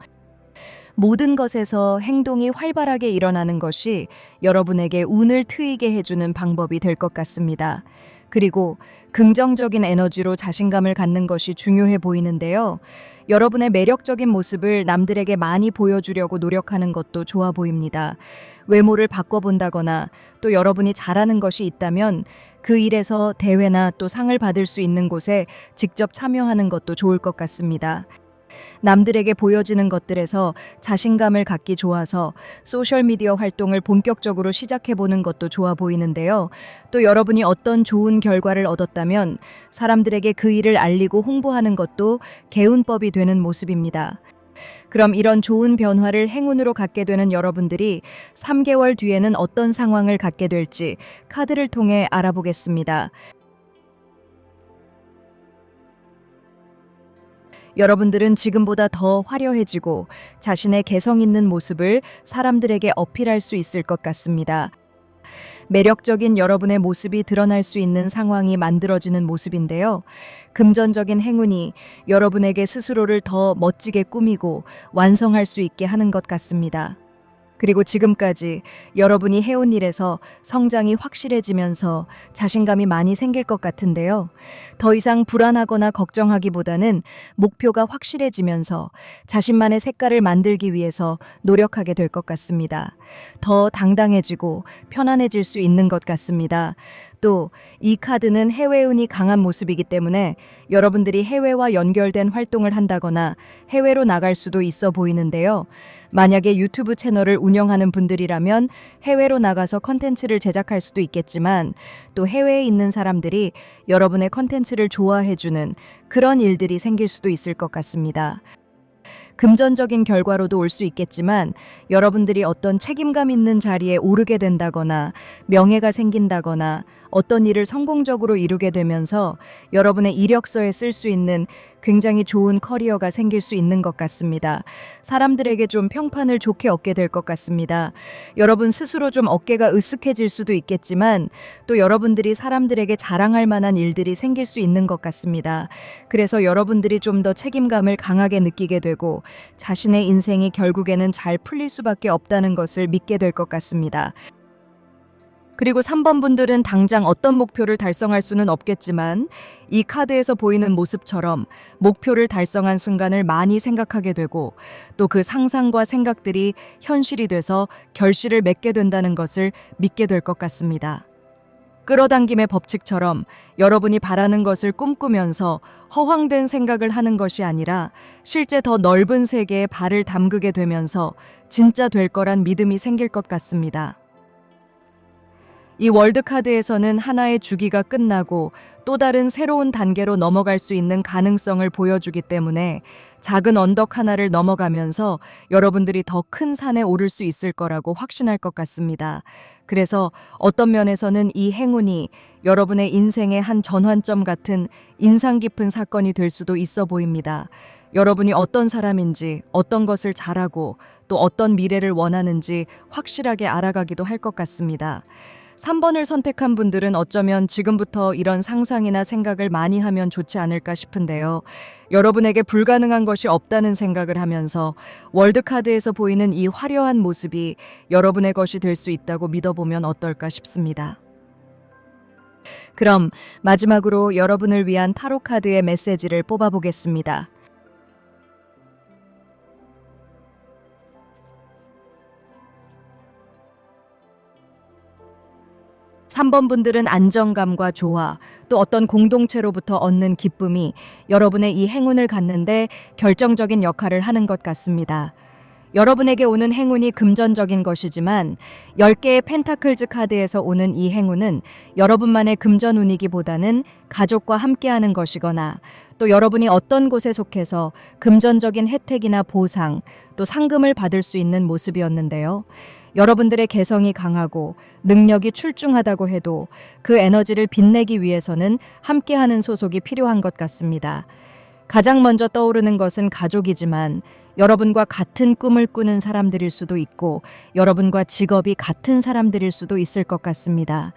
모든 것에서 행동이 활발하게 일어나는 것이 여러분에게 운을 트이게 해주는 방법이 될 것 같습니다. 그리고 긍정적인 에너지로 자신감을 갖는 것이 중요해 보이는데요. 여러분의 매력적인 모습을 남들에게 많이 보여주려고 노력하는 것도 좋아 보입니다. 외모를 바꿔본다거나 또 여러분이 잘하는 것이 있다면 그 일에서 대회나 또 상을 받을 수 있는 곳에 직접 참여하는 것도 좋을 것 같습니다. 남들에게 보여지는 것들에서 자신감을 갖기 좋아서 소셜미디어 활동을 본격적으로 시작해보는 것도 좋아 보이는데요. 또 여러분이 어떤 좋은 결과를 얻었다면 사람들에게 그 일을 알리고 홍보하는 것도 개운법이 되는 모습입니다. 그럼 이런 좋은 변화를 행운으로 갖게 되는 여러분들이 3개월 뒤에는 어떤 상황을 갖게 될지 카드를 통해 알아보겠습니다. 여러분들은 지금보다 더 화려해지고 자신의 개성 있는 모습을 사람들에게 어필할 수 있을 것 같습니다. 매력적인 여러분의 모습이 드러날 수 있는 상황이 만들어지는 모습인데요. 금전적인 행운이 여러분에게 스스로를 더 멋지게 꾸미고 완성할 수 있게 하는 것 같습니다. 그리고 지금까지 여러분이 해온 일에서 성장이 확실해지면서 자신감이 많이 생길 것 같은데요. 더 이상 불안하거나 걱정하기보다는 목표가 확실해지면서 자신만의 색깔을 만들기 위해서 노력하게 될 것 같습니다. 더 당당해지고 편안해질 수 있는 것 같습니다. 또 이 카드는 해외운이 강한 모습이기 때문에 여러분들이 해외와 연결된 활동을 한다거나 해외로 나갈 수도 있어 보이는데요. 만약에 유튜브 채널을 운영하는 분들이라면 해외로 나가서 컨텐츠를 제작할 수도 있겠지만 또 해외에 있는 사람들이 여러분의 컨텐츠를 좋아해주는 그런 일들이 생길 수도 있을 것 같습니다. 금전적인 결과로도 올 수 있겠지만 여러분들이 어떤 책임감 있는 자리에 오르게 된다거나 명예가 생긴다거나 어떤 일을 성공적으로 이루게 되면서 여러분의 이력서에 쓸 수 있는 굉장히 좋은 커리어가 생길 수 있는 것 같습니다. 사람들에게 좀 평판을 좋게 얻게 될 것 같습니다. 여러분 스스로 좀 어깨가 으쓱해질 수도 있겠지만 또 여러분들이 사람들에게 자랑할 만한 일들이 생길 수 있는 것 같습니다. 그래서 여러분들이 좀 더 책임감을 강하게 느끼게 되고 자신의 인생이 결국에는 잘 풀릴 수밖에 없다는 것을 믿게 될 것 같습니다. 그리고 3번 분들은 당장 어떤 목표를 달성할 수는 없겠지만 이 카드에서 보이는 모습처럼 목표를 달성한 순간을 많이 생각하게 되고 또 그 상상과 생각들이 현실이 돼서 결실을 맺게 된다는 것을 믿게 될 것 같습니다. 끌어당김의 법칙처럼 여러분이 바라는 것을 꿈꾸면서 허황된 생각을 하는 것이 아니라 실제 더 넓은 세계에 발을 담그게 되면서 진짜 될 거란 믿음이 생길 것 같습니다. 이 월드카드에서는 하나의 주기가 끝나고 또 다른 새로운 단계로 넘어갈 수 있는 가능성을 보여주기 때문에 작은 언덕 하나를 넘어가면서 여러분들이 더 큰 산에 오를 수 있을 거라고 확신할 것 같습니다. 그래서 어떤 면에서는 이 행운이 여러분의 인생의 한 전환점 같은 인상 깊은 사건이 될 수도 있어 보입니다. 여러분이 어떤 사람인지, 어떤 것을 잘하고 또 어떤 미래를 원하는지 확실하게 알아가기도 할 것 같습니다. 3번을 선택한 분들은 어쩌면 지금부터 이런 상상이나 생각을 많이 하면 좋지 않을까 싶은데요. 여러분에게 불가능한 것이 없다는 생각을 하면서 월드카드에서 보이는 이 화려한 모습이 여러분의 것이 될 수 있다고 믿어보면 어떨까 싶습니다. 그럼 마지막으로 여러분을 위한 타로카드의 메시지를 뽑아보겠습니다. 3번 분들은 안정감과 조화, 또 어떤 공동체로부터 얻는 기쁨이 여러분의 이 행운을 갖는데 결정적인 역할을 하는 것 같습니다. 여러분에게 오는 행운이 금전적인 것이지만 10개의 펜타클즈 카드에서 오는 이 행운은 여러분만의 금전 운이기보다는 가족과 함께하는 것이거나 또 여러분이 어떤 곳에 속해서 금전적인 혜택이나 보상, 또 상금을 받을 수 있는 모습이었는데요. 여러분들의 개성이 강하고 능력이 출중하다고 해도 그 에너지를 빛내기 위해서는 함께하는 소속이 필요한 것 같습니다. 가장 먼저 떠오르는 것은 가족이지만 여러분과 같은 꿈을 꾸는 사람들일 수도 있고 여러분과 직업이 같은 사람들일 수도 있을 것 같습니다.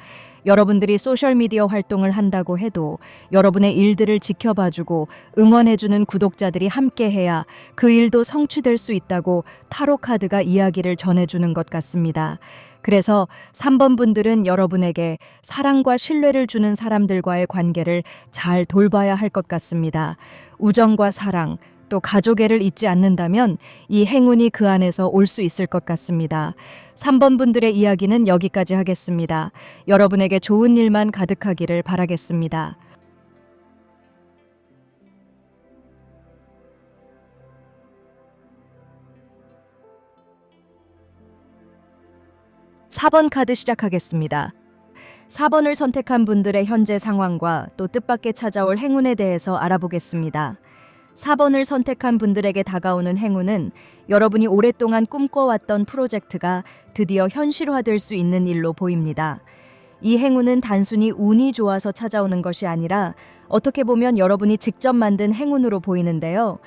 여러분들이 소셜미디어 활동을 한다고 해도 여러분의 일들을 지켜봐주고 응원해주는 구독자들이 함께해야 그 일도 성취될 수 있다고 타로 카드가 이야기를 전해주는 것 같습니다. 그래서 3번 분들은 여러분에게 사랑과 신뢰를 주는 사람들과의 관계를 잘 돌봐야 할 것 같습니다. 우정과 사랑, 또 가족애를 잊지 않는다면 이 행운이 그 안에서 올 수 있을 것 같습니다. 3번 분들의 이야기는 여기까지 하겠습니다. 여러분에게 좋은 일만 가득하기를 바라겠습니다. 4번 카드 시작하겠습니다. 4번을 선택한 분들의 현재 상황과 또 뜻밖의 찾아올 행운에 대해서 알아보겠습니다. 4번을 선택한 분들에게 다가오는 행운은 여러분이 오랫동안 꿈꿔왔던 프로젝트가 드디어 현실화될 수 있는 일로 보입니다. 이 행운은 단순히 운이 좋아서 찾아오는 것이 아니라 어떻게 보면 여러분이 직접 만든 행운으로 보이는데요.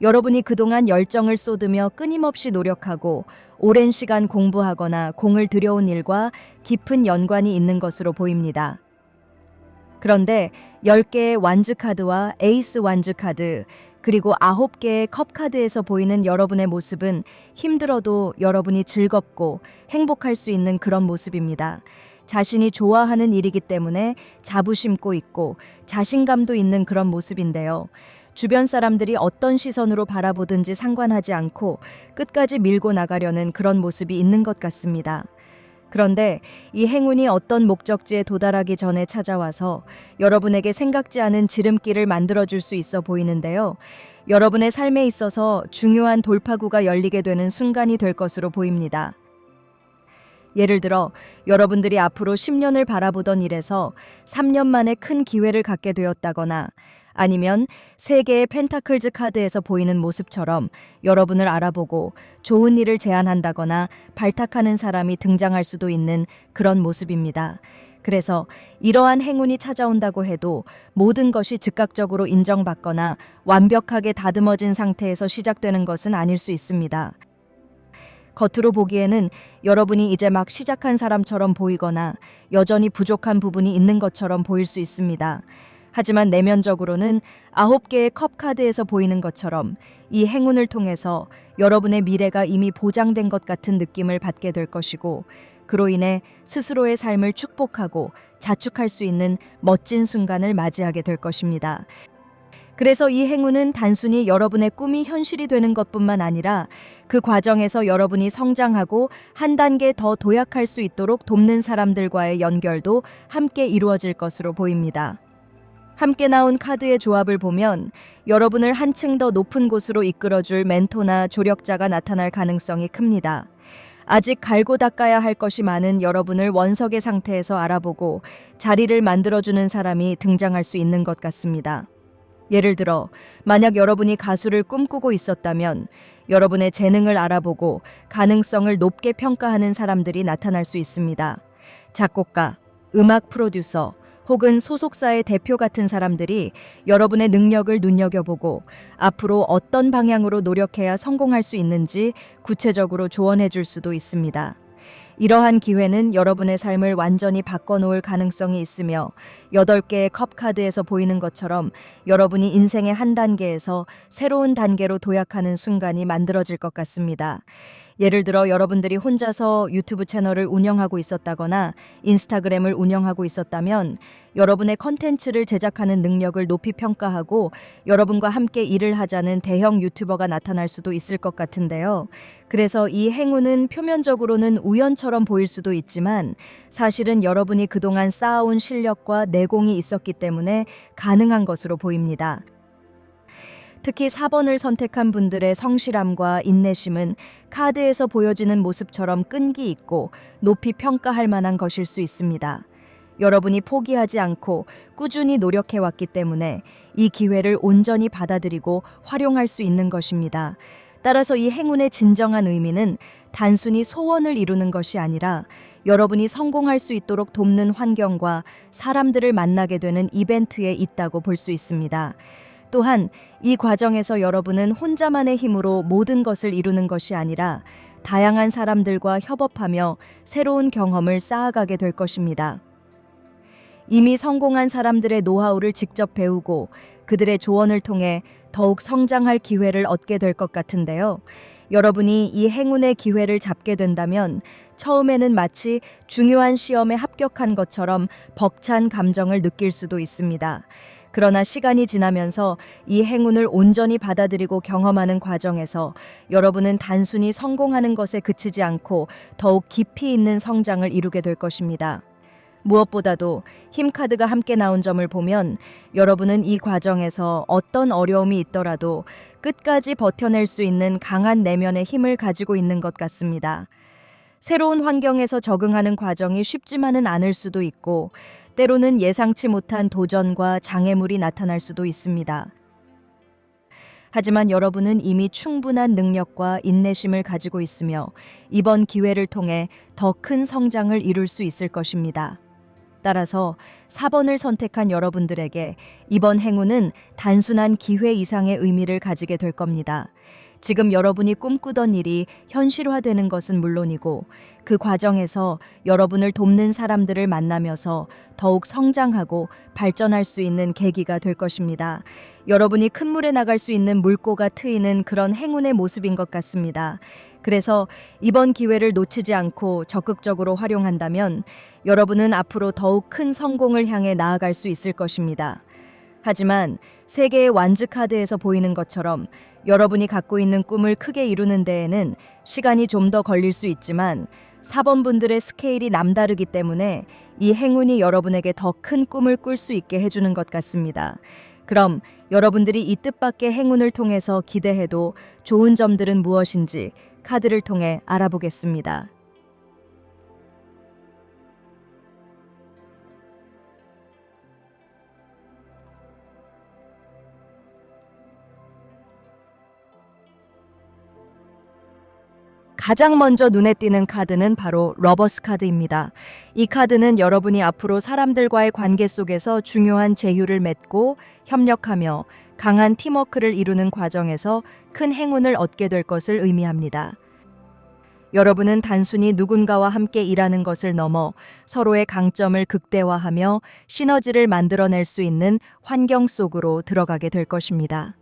여러분이 그동안 열정을 쏟으며 끊임없이 노력하고 오랜 시간 공부하거나 공을 들여온 일과 깊은 연관이 있는 것으로 보입니다. 그런데 10개의 완즈 카드와 에이스 완즈 카드, 그리고 9개의 컵 카드에서 보이는 여러분의 모습은 힘들어도 여러분이 즐겁고 행복할 수 있는 그런 모습입니다. 자신이 좋아하는 일이기 때문에 자부심도 있고 자신감도 있는 그런 모습인데요. 주변 사람들이 어떤 시선으로 바라보든지 상관하지 않고 끝까지 밀고 나가려는 그런 모습이 있는 것 같습니다. 그런데 이 행운이 어떤 목적지에 도달하기 전에 찾아와서 여러분에게 생각지 않은 지름길을 만들어줄 수 있어 보이는데요. 여러분의 삶에 있어서 중요한 돌파구가 열리게 되는 순간이 될 것으로 보입니다. 예를 들어 여러분들이 앞으로 10년을 바라보던 일에서 3년 만에 큰 기회를 갖게 되었다거나 아니면 3개의 펜타클즈 카드에서 보이는 모습처럼 여러분을 알아보고 좋은 일을 제안한다거나 발탁하는 사람이 등장할 수도 있는 그런 모습입니다. 그래서 이러한 행운이 찾아온다고 해도 모든 것이 즉각적으로 인정받거나 완벽하게 다듬어진 상태에서 시작되는 것은 아닐 수 있습니다. 겉으로 보기에는 여러분이 이제 막 시작한 사람처럼 보이거나 여전히 부족한 부분이 있는 것처럼 보일 수 있습니다. 하지만 내면적으로는 9개의 컵 카드에서 보이는 것처럼 이 행운을 통해서 여러분의 미래가 이미 보장된 것 같은 느낌을 받게 될 것이고 그로 인해 스스로의 삶을 축복하고 자축할 수 있는 멋진 순간을 맞이하게 될 것입니다. 그래서 이 행운은 단순히 여러분의 꿈이 현실이 되는 것뿐만 아니라 그 과정에서 여러분이 성장하고 한 단계 더 도약할 수 있도록 돕는 사람들과의 연결도 함께 이루어질 것으로 보입니다. 함께 나온 카드의 조합을 보면 여러분을 한층 더 높은 곳으로 이끌어줄 멘토나 조력자가 나타날 가능성이 큽니다. 아직 갈고 닦아야 할 것이 많은 여러분을 원석의 상태에서 알아보고 자리를 만들어주는 사람이 등장할 수 있는 것 같습니다. 예를 들어 만약 여러분이 가수를 꿈꾸고 있었다면 여러분의 재능을 알아보고 가능성을 높게 평가하는 사람들이 나타날 수 있습니다. 작곡가, 음악 프로듀서, 혹은 소속사의 대표 같은 사람들이 여러분의 능력을 눈여겨보고 앞으로 어떤 방향으로 노력해야 성공할 수 있는지 구체적으로 조언해 줄 수도 있습니다. 이러한 기회는 여러분의 삶을 완전히 바꿔놓을 가능성이 있으며 8개의 컵 카드에서 보이는 것처럼 여러분이 인생의 한 단계에서 새로운 단계로 도약하는 순간이 만들어질 것 같습니다. 예를 들어 여러분들이 혼자서 유튜브 채널을 운영하고 있었다거나 인스타그램을 운영하고 있었다면 여러분의 컨텐츠를 제작하는 능력을 높이 평가하고 여러분과 함께 일을 하자는 대형 유튜버가 나타날 수도 있을 것 같은데요. 그래서 이 행운은 표면적으로는 우연처럼 것처럼 보일 수도 있지만 사실은 여러분이 그동안 쌓아온 실력과 내공이 있었기 때문에 가능한 것으로 보입니다. 특히 4번을 선택한 분들의 성실함과 인내심은 카드에서 보여지는 모습처럼 끈기 있고 높이 평가할 만한 것일 수 있습니다. 여러분이 포기하지 않고 꾸준히 노력해왔기 때문에 이 기회를 온전히 받아들이고 활용할 수 있는 것입니다. 따라서 이 행운의 진정한 의미는 단순히 소원을 이루는 것이 아니라 여러분이 성공할 수 있도록 돕는 환경과 사람들을 만나게 되는 이벤트에 있다고 볼 수 있습니다. 또한 이 과정에서 여러분은 혼자만의 힘으로 모든 것을 이루는 것이 아니라 다양한 사람들과 협업하며 새로운 경험을 쌓아가게 될 것입니다. 이미 성공한 사람들의 노하우를 직접 배우고 그들의 조언을 통해 더욱 성장할 기회를 얻게 될 것 같은데요. 여러분이 이 행운의 기회를 잡게 된다면 처음에는 마치 중요한 시험에 합격한 것처럼 벅찬 감정을 느낄 수도 있습니다. 그러나 시간이 지나면서 이 행운을 온전히 받아들이고 경험하는 과정에서 여러분은 단순히 성공하는 것에 그치지 않고 더욱 깊이 있는 성장을 이루게 될 것입니다. 무엇보다도 힘카드가 함께 나온 점을 보면 여러분은 이 과정에서 어떤 어려움이 있더라도 끝까지 버텨낼 수 있는 강한 내면의 힘을 가지고 있는 것 같습니다. 새로운 환경에서 적응하는 과정이 쉽지만은 않을 수도 있고 때로는 예상치 못한 도전과 장애물이 나타날 수도 있습니다. 하지만 여러분은 이미 충분한 능력과 인내심을 가지고 있으며 이번 기회를 통해 더 큰 성장을 이룰 수 있을 것입니다. 따라서 4번을 선택한 여러분들에게 이번 행운은 단순한 기회 이상의 의미를 가지게 될 겁니다. 지금 여러분이 꿈꾸던 일이 현실화되는 것은 물론이고 그 과정에서 여러분을 돕는 사람들을 만나면서 더욱 성장하고 발전할 수 있는 계기가 될 것입니다. 여러분이 큰 물에 나갈 수 있는 물꼬가 트이는 그런 행운의 모습인 것 같습니다. 그래서 이번 기회를 놓치지 않고 적극적으로 활용한다면 여러분은 앞으로 더욱 큰 성공을 향해 나아갈 수 있을 것입니다. 하지만 세 개의 완즈 카드에서 보이는 것처럼 여러분이 갖고 있는 꿈을 크게 이루는 데에는 시간이 좀 더 걸릴 수 있지만 4번 분들의 스케일이 남다르기 때문에 이 행운이 여러분에게 더 큰 꿈을 꿀 수 있게 해주는 것 같습니다. 그럼 여러분들이 이 뜻밖의 행운을 통해서 기대해도 좋은 점들은 무엇인지 카드를 통해 알아보겠습니다. 가장 먼저 눈에 띄는 카드는 바로 러버스 카드입니다. 이 카드는 여러분이 앞으로 사람들과의 관계 속에서 중요한 제휴를 맺고 협력하며 강한 팀워크를 이루는 과정에서 큰 행운을 얻게 될 것을 의미합니다. 여러분은 단순히 누군가와 함께 일하는 것을 넘어 서로의 강점을 극대화하며 시너지를 만들어낼 수 있는 환경 속으로 들어가게 될 것입니다.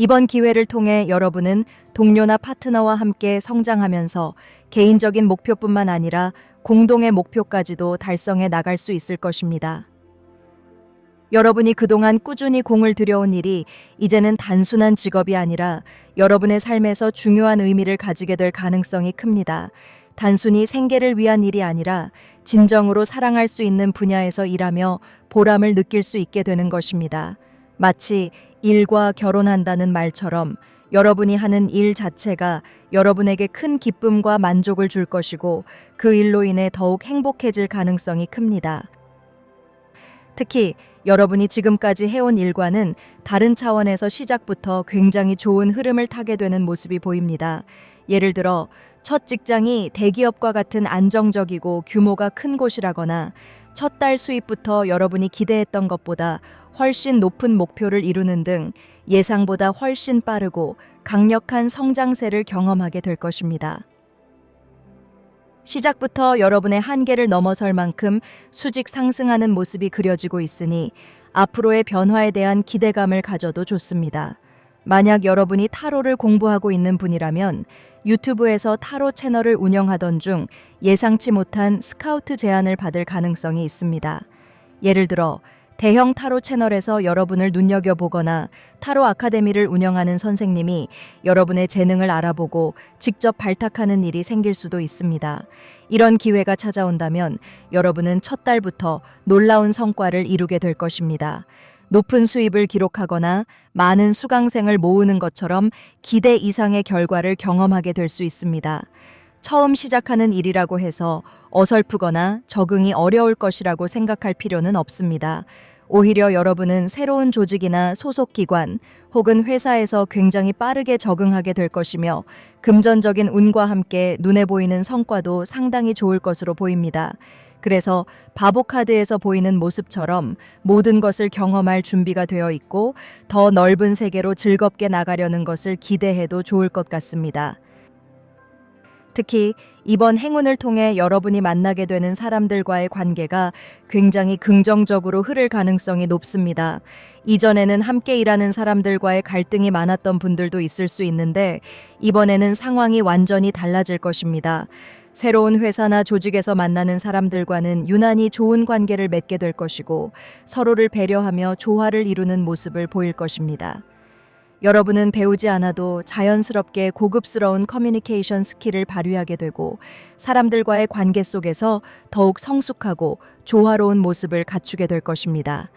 이번 기회를 통해 여러분은 동료나 파트너와 함께 성장하면서 개인적인 목표뿐만 아니라 공동의 목표까지도 달성해 나갈 수 있을 것입니다. 여러분이 그동안 꾸준히 공을 들여온 일이 이제는 단순한 직업이 아니라 여러분의 삶에서 중요한 의미를 가지게 될 가능성이 큽니다. 단순히 생계를 위한 일이 아니라 진정으로 사랑할 수 있는 분야에서 일하며 보람을 느낄 수 있게 되는 것입니다. 마치 일과 결혼한다는 말처럼 여러분이 하는 일 자체가 여러분에게 큰 기쁨과 만족을 줄 것이고 그 일로 인해 더욱 행복해질 가능성이 큽니다. 특히 여러분이 지금까지 해온 일과는 다른 차원에서 시작부터 굉장히 좋은 흐름을 타게 되는 모습이 보입니다. 예를 들어 첫 직장이 대기업과 같은 안정적이고 규모가 큰 곳이라거나 첫 달 수입부터 여러분이 기대했던 것보다 훨씬 높은 목표를 이루는 등 예상보다 훨씬 빠르고 강력한 성장세를 경험하게 될 것입니다. 시작부터 여러분의 한계를 넘어설 만큼 수직 상승하는 모습이 그려지고 있으니 앞으로의 변화에 대한 기대감을 가져도 좋습니다. 만약 여러분이 타로를 공부하고 있는 분이라면 유튜브에서 타로 채널을 운영하던 중 예상치 못한 스카우트 제안을 받을 가능성이 있습니다. 예를 들어 대형 타로 채널에서 여러분을 눈여겨보거나 타로 아카데미를 운영하는 선생님이 여러분의 재능을 알아보고 직접 발탁하는 일이 생길 수도 있습니다. 이런 기회가 찾아온다면 여러분은 첫 달부터 놀라운 성과를 이루게 될 것입니다. 높은 수입을 기록하거나 많은 수강생을 모으는 것처럼 기대 이상의 결과를 경험하게 될 수 있습니다. 처음 시작하는 일이라고 해서 어설프거나 적응이 어려울 것이라고 생각할 필요는 없습니다. 오히려 여러분은 새로운 조직이나 소속 기관 혹은 회사에서 굉장히 빠르게 적응하게 될 것이며 금전적인 운과 함께 눈에 보이는 성과도 상당히 좋을 것으로 보입니다. 그래서 바보 카드에서 보이는 모습처럼 모든 것을 경험할 준비가 되어 있고 더 넓은 세계로 즐겁게 나가려는 것을 기대해도 좋을 것 같습니다. 특히 이번 행운을 통해 여러분이 만나게 되는 사람들과의 관계가 굉장히 긍정적으로 흐를 가능성이 높습니다. 이전에는 함께 일하는 사람들과의 갈등이 많았던 분들도 있을 수 있는데 이번에는 상황이 완전히 달라질 것입니다. 새로운 회사나 조직에서 만나는 사람들과는 유난히 좋은 관계를 맺게 될 것이고 서로를 배려하며 조화를 이루는 모습을 보일 것입니다. 여러분은 배우지 않아도 자연스럽게 고급스러운 커뮤니케이션 스킬을 발휘하게 되고 사람들과의 관계 속에서 더욱 성숙하고 조화로운 모습을 갖추게 될 것입니다.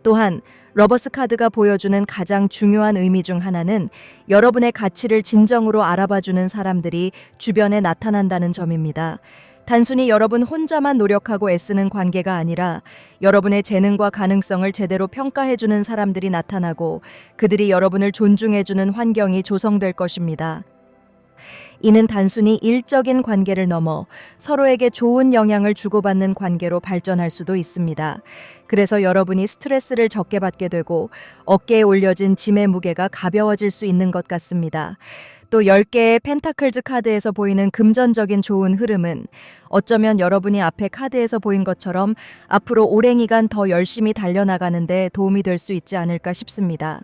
또한 러버스 카드가 보여주는 가장 중요한 의미 중 하나는 여러분의 가치를 진정으로 알아봐주는 사람들이 주변에 나타난다는 점입니다. 단순히 여러분 혼자만 노력하고 애쓰는 관계가 아니라 여러분의 재능과 가능성을 제대로 평가해주는 사람들이 나타나고 그들이 여러분을 존중해주는 환경이 조성될 것입니다. 이는 단순히 일적인 관계를 넘어 서로에게 좋은 영향을 주고받는 관계로 발전할 수도 있습니다. 그래서 여러분이 스트레스를 적게 받게 되고 어깨에 올려진 짐의 무게가 가벼워질 수 있는 것 같습니다. 또 10개의 펜타클즈 카드에서 보이는 금전적인 좋은 흐름은 어쩌면 여러분이 앞에 카드에서 보인 것처럼 앞으로 오랜 기간 더 열심히 달려나가는 데 도움이 될 수 있지 않을까 싶습니다.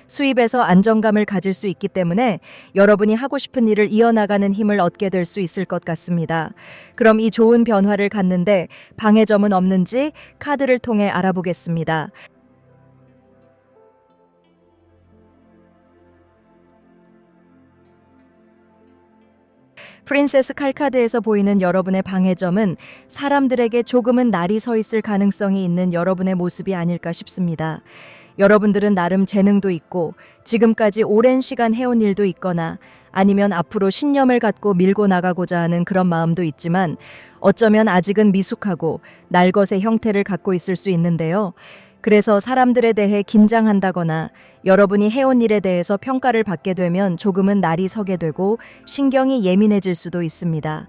수입에서 안정감을 가질 수 있기 때문에 여러분이 하고 싶은 일을 이어나가는 힘을 얻게 될 수 있을 것 같습니다. 그럼 이 좋은 변화를 갖는데 방해점은 없는지 카드를 통해 알아보겠습니다. 프린세스 칼카드에서 보이는 여러분의 방해점은 사람들에게 조금은 날이 서 있을 가능성이 있는 여러분의 모습이 아닐까 싶습니다. 여러분들은 나름 재능도 있고 지금까지 오랜 시간 해온 일도 있거나 아니면 앞으로 신념을 갖고 밀고 나가고자 하는 그런 마음도 있지만 어쩌면 아직은 미숙하고 날것의 형태를 갖고 있을 수 있는데요. 그래서 사람들에 대해 긴장한다거나 여러분이 해온 일에 대해서 평가를 받게 되면 조금은 날이 서게 되고 신경이 예민해질 수도 있습니다.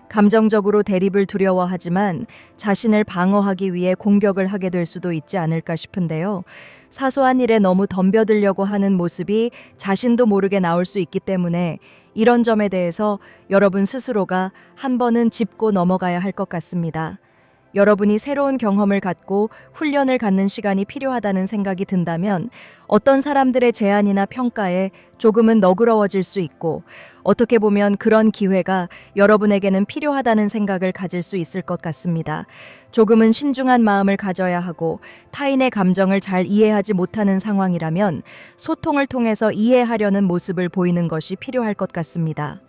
감정적으로 대립을 두려워하지만 자신을 방어하기 위해 공격을 하게 될 수도 있지 않을까 싶은데요. 사소한 일에 너무 덤벼들려고 하는 모습이 자신도 모르게 나올 수 있기 때문에 이런 점에 대해서 여러분 스스로가 한 번은 짚고 넘어가야 할 것 같습니다. 여러분이 새로운 경험을 갖고 훈련을 갖는 시간이 필요하다는 생각이 든다면 어떤 사람들의 제안이나 평가에 조금은 너그러워질 수 있고 어떻게 보면 그런 기회가 여러분에게는 필요하다는 생각을 가질 수 있을 것 같습니다. 조금은 신중한 마음을 가져야 하고 타인의 감정을 잘 이해하지 못하는 상황이라면 소통을 통해서 이해하려는 모습을 보이는 것이 필요할 것 같습니다.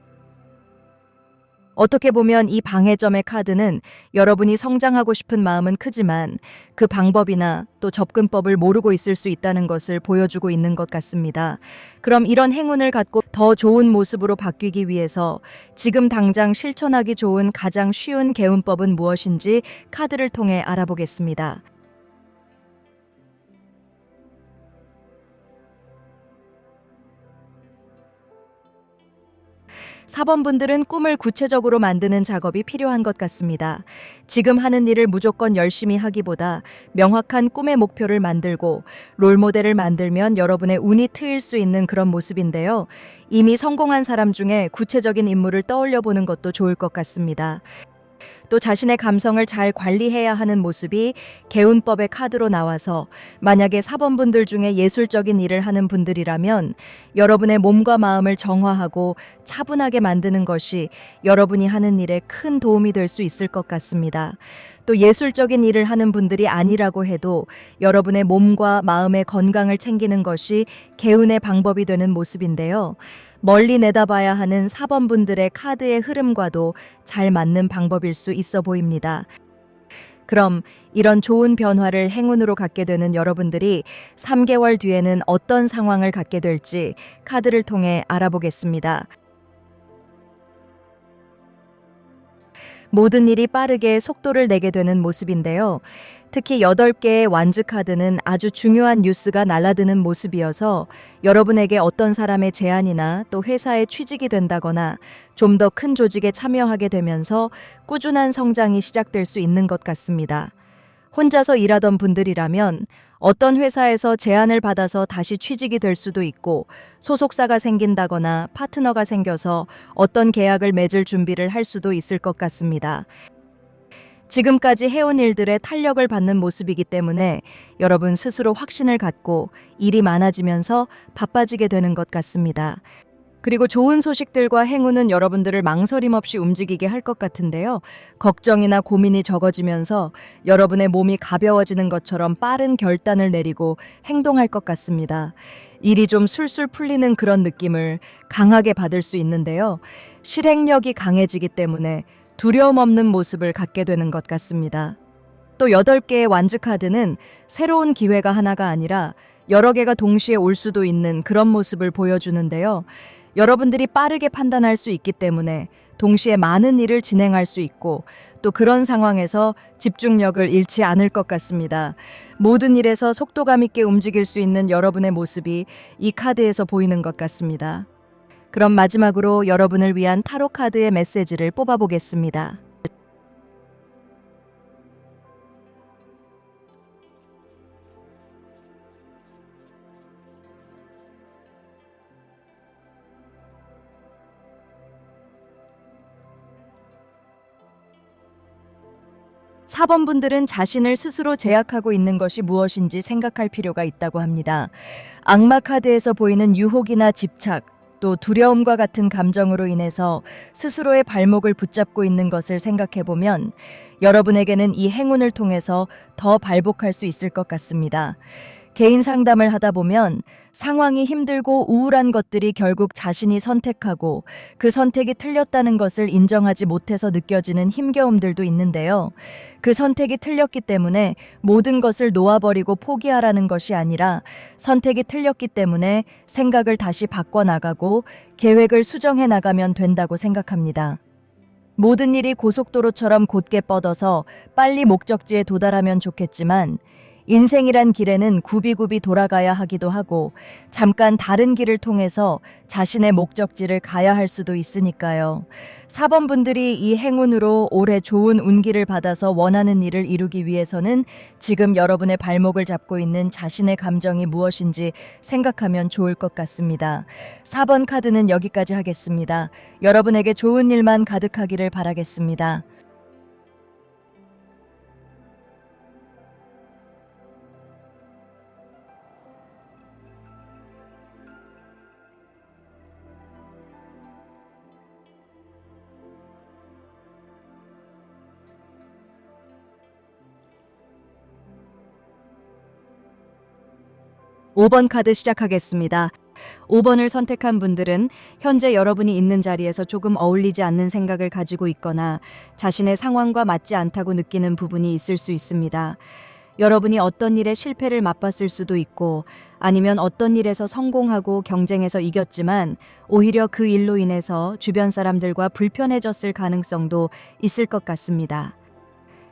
어떻게 보면 이 방해점의 카드는 여러분이 성장하고 싶은 마음은 크지만 그 방법이나 또 접근법을 모르고 있을 수 있다는 것을 보여주고 있는 것 같습니다. 그럼 이런 행운을 갖고 더 좋은 모습으로 바뀌기 위해서 지금 당장 실천하기 좋은 가장 쉬운 개운법은 무엇인지 카드를 통해 알아보겠습니다. 4번 분들은 꿈을 구체적으로 만드는 작업이 필요한 것 같습니다. 지금 하는 일을 무조건 열심히 하기보다 명확한 꿈의 목표를 만들고 롤모델을 만들면 여러분의 운이 트일 수 있는 그런 모습인데요. 이미 성공한 사람 중에 구체적인 인물을 떠올려 보는 것도 좋을 것 같습니다. 또 자신의 감성을 잘 관리해야 하는 모습이 개운법의 카드로 나와서 만약에 사범분들 중에 예술적인 일을 하는 분들이라면 여러분의 몸과 마음을 정화하고 차분하게 만드는 것이 여러분이 하는 일에 큰 도움이 될 수 있을 것 같습니다. 또 예술적인 일을 하는 분들이 아니라고 해도 여러분의 몸과 마음의 건강을 챙기는 것이 개운의 방법이 되는 모습인데요. 멀리 내다봐야 하는 사범분들의 카드의 흐름과도 잘 맞는 방법일 수 있어 보입니다. 그럼 이런 좋은 변화를 행운으로 갖게 되는 여러분들이 3개월 뒤에는 어떤 상황을 갖게 될지 카드를 통해 알아보겠습니다. 모든 일이 빠르게 속도를 내게 되는 모습인데요. 특히 8개의 완즈 카드는 아주 중요한 뉴스가 날아드는 모습이어서 여러분에게 어떤 사람의 제안이나 또 회사에 취직이 된다거나 좀 더 큰 조직에 참여하게 되면서 꾸준한 성장이 시작될 수 있는 것 같습니다. 혼자서 일하던 분들이라면 어떤 회사에서 제안을 받아서 다시 취직이 될 수도 있고 소속사가 생긴다거나 파트너가 생겨서 어떤 계약을 맺을 준비를 할 수도 있을 것 같습니다. 지금까지 해온 일들의 탄력을 받는 모습이기 때문에 여러분 스스로 확신을 갖고 일이 많아지면서 바빠지게 되는 것 같습니다. 그리고 좋은 소식들과 행운은 여러분들을 망설임 없이 움직이게 할 것 같은데요. 걱정이나 고민이 적어지면서 여러분의 몸이 가벼워지는 것처럼 빠른 결단을 내리고 행동할 것 같습니다. 일이 좀 술술 풀리는 그런 느낌을 강하게 받을 수 있는데요. 실행력이 강해지기 때문에 두려움 없는 모습을 갖게 되는 것 같습니다. 또 8개의 완즈 카드는 새로운 기회가 하나가 아니라 여러 개가 동시에 올 수도 있는 그런 모습을 보여주는데요. 여러분들이 빠르게 판단할 수 있기 때문에 동시에 많은 일을 진행할 수 있고 또 그런 상황에서 집중력을 잃지 않을 것 같습니다. 모든 일에서 속도감 있게 움직일 수 있는 여러분의 모습이 이 카드에서 보이는 것 같습니다. 그럼 마지막으로 여러분을 위한 타로 카드의 메시지를 뽑아보겠습니다. 사범분들은 자신을 스스로 제약하고 있는 것이 무엇인지 생각할 필요가 있다고 합니다. 악마 카드에서 보이는 유혹이나 집착, 또 두려움과 같은 감정으로 인해서 스스로의 발목을 붙잡고 있는 것을 생각해보면 여러분에게는 이 행운을 통해서 더 발복할 수 있을 것 같습니다. 개인 상담을 하다 보면 상황이 힘들고 우울한 것들이 결국 자신이 선택하고 그 선택이 틀렸다는 것을 인정하지 못해서 느껴지는 힘겨움들도 있는데요. 그 선택이 틀렸기 때문에 모든 것을 놓아버리고 포기하라는 것이 아니라 선택이 틀렸기 때문에 생각을 다시 바꿔나가고 계획을 수정해 나가면 된다고 생각합니다. 모든 일이 고속도로처럼 곧게 뻗어서 빨리 목적지에 도달하면 좋겠지만 인생이란 길에는 굽이굽이 돌아가야 하기도 하고 잠깐 다른 길을 통해서 자신의 목적지를 가야 할 수도 있으니까요. 사범분들이 이 행운으로 올해 좋은 운기를 받아서 원하는 일을 이루기 위해서는 지금 여러분의 발목을 잡고 있는 자신의 감정이 무엇인지 생각하면 좋을 것 같습니다. 4번 카드는 여기까지 하겠습니다. 여러분에게 좋은 일만 가득하기를 바라겠습니다. 5번 카드 시작하겠습니다. 5번을 선택한 분들은 현재 여러분이 있는 자리에서 조금 어울리지 않는 생각을 가지고 있거나 자신의 상황과 맞지 않다고 느끼는 부분이 있을 수 있습니다. 여러분이 어떤 일에 실패를 맛봤을 수도 있고 아니면 어떤 일에서 성공하고 경쟁에서 이겼지만 오히려 그 일로 인해서 주변 사람들과 불편해졌을 가능성도 있을 것 같습니다.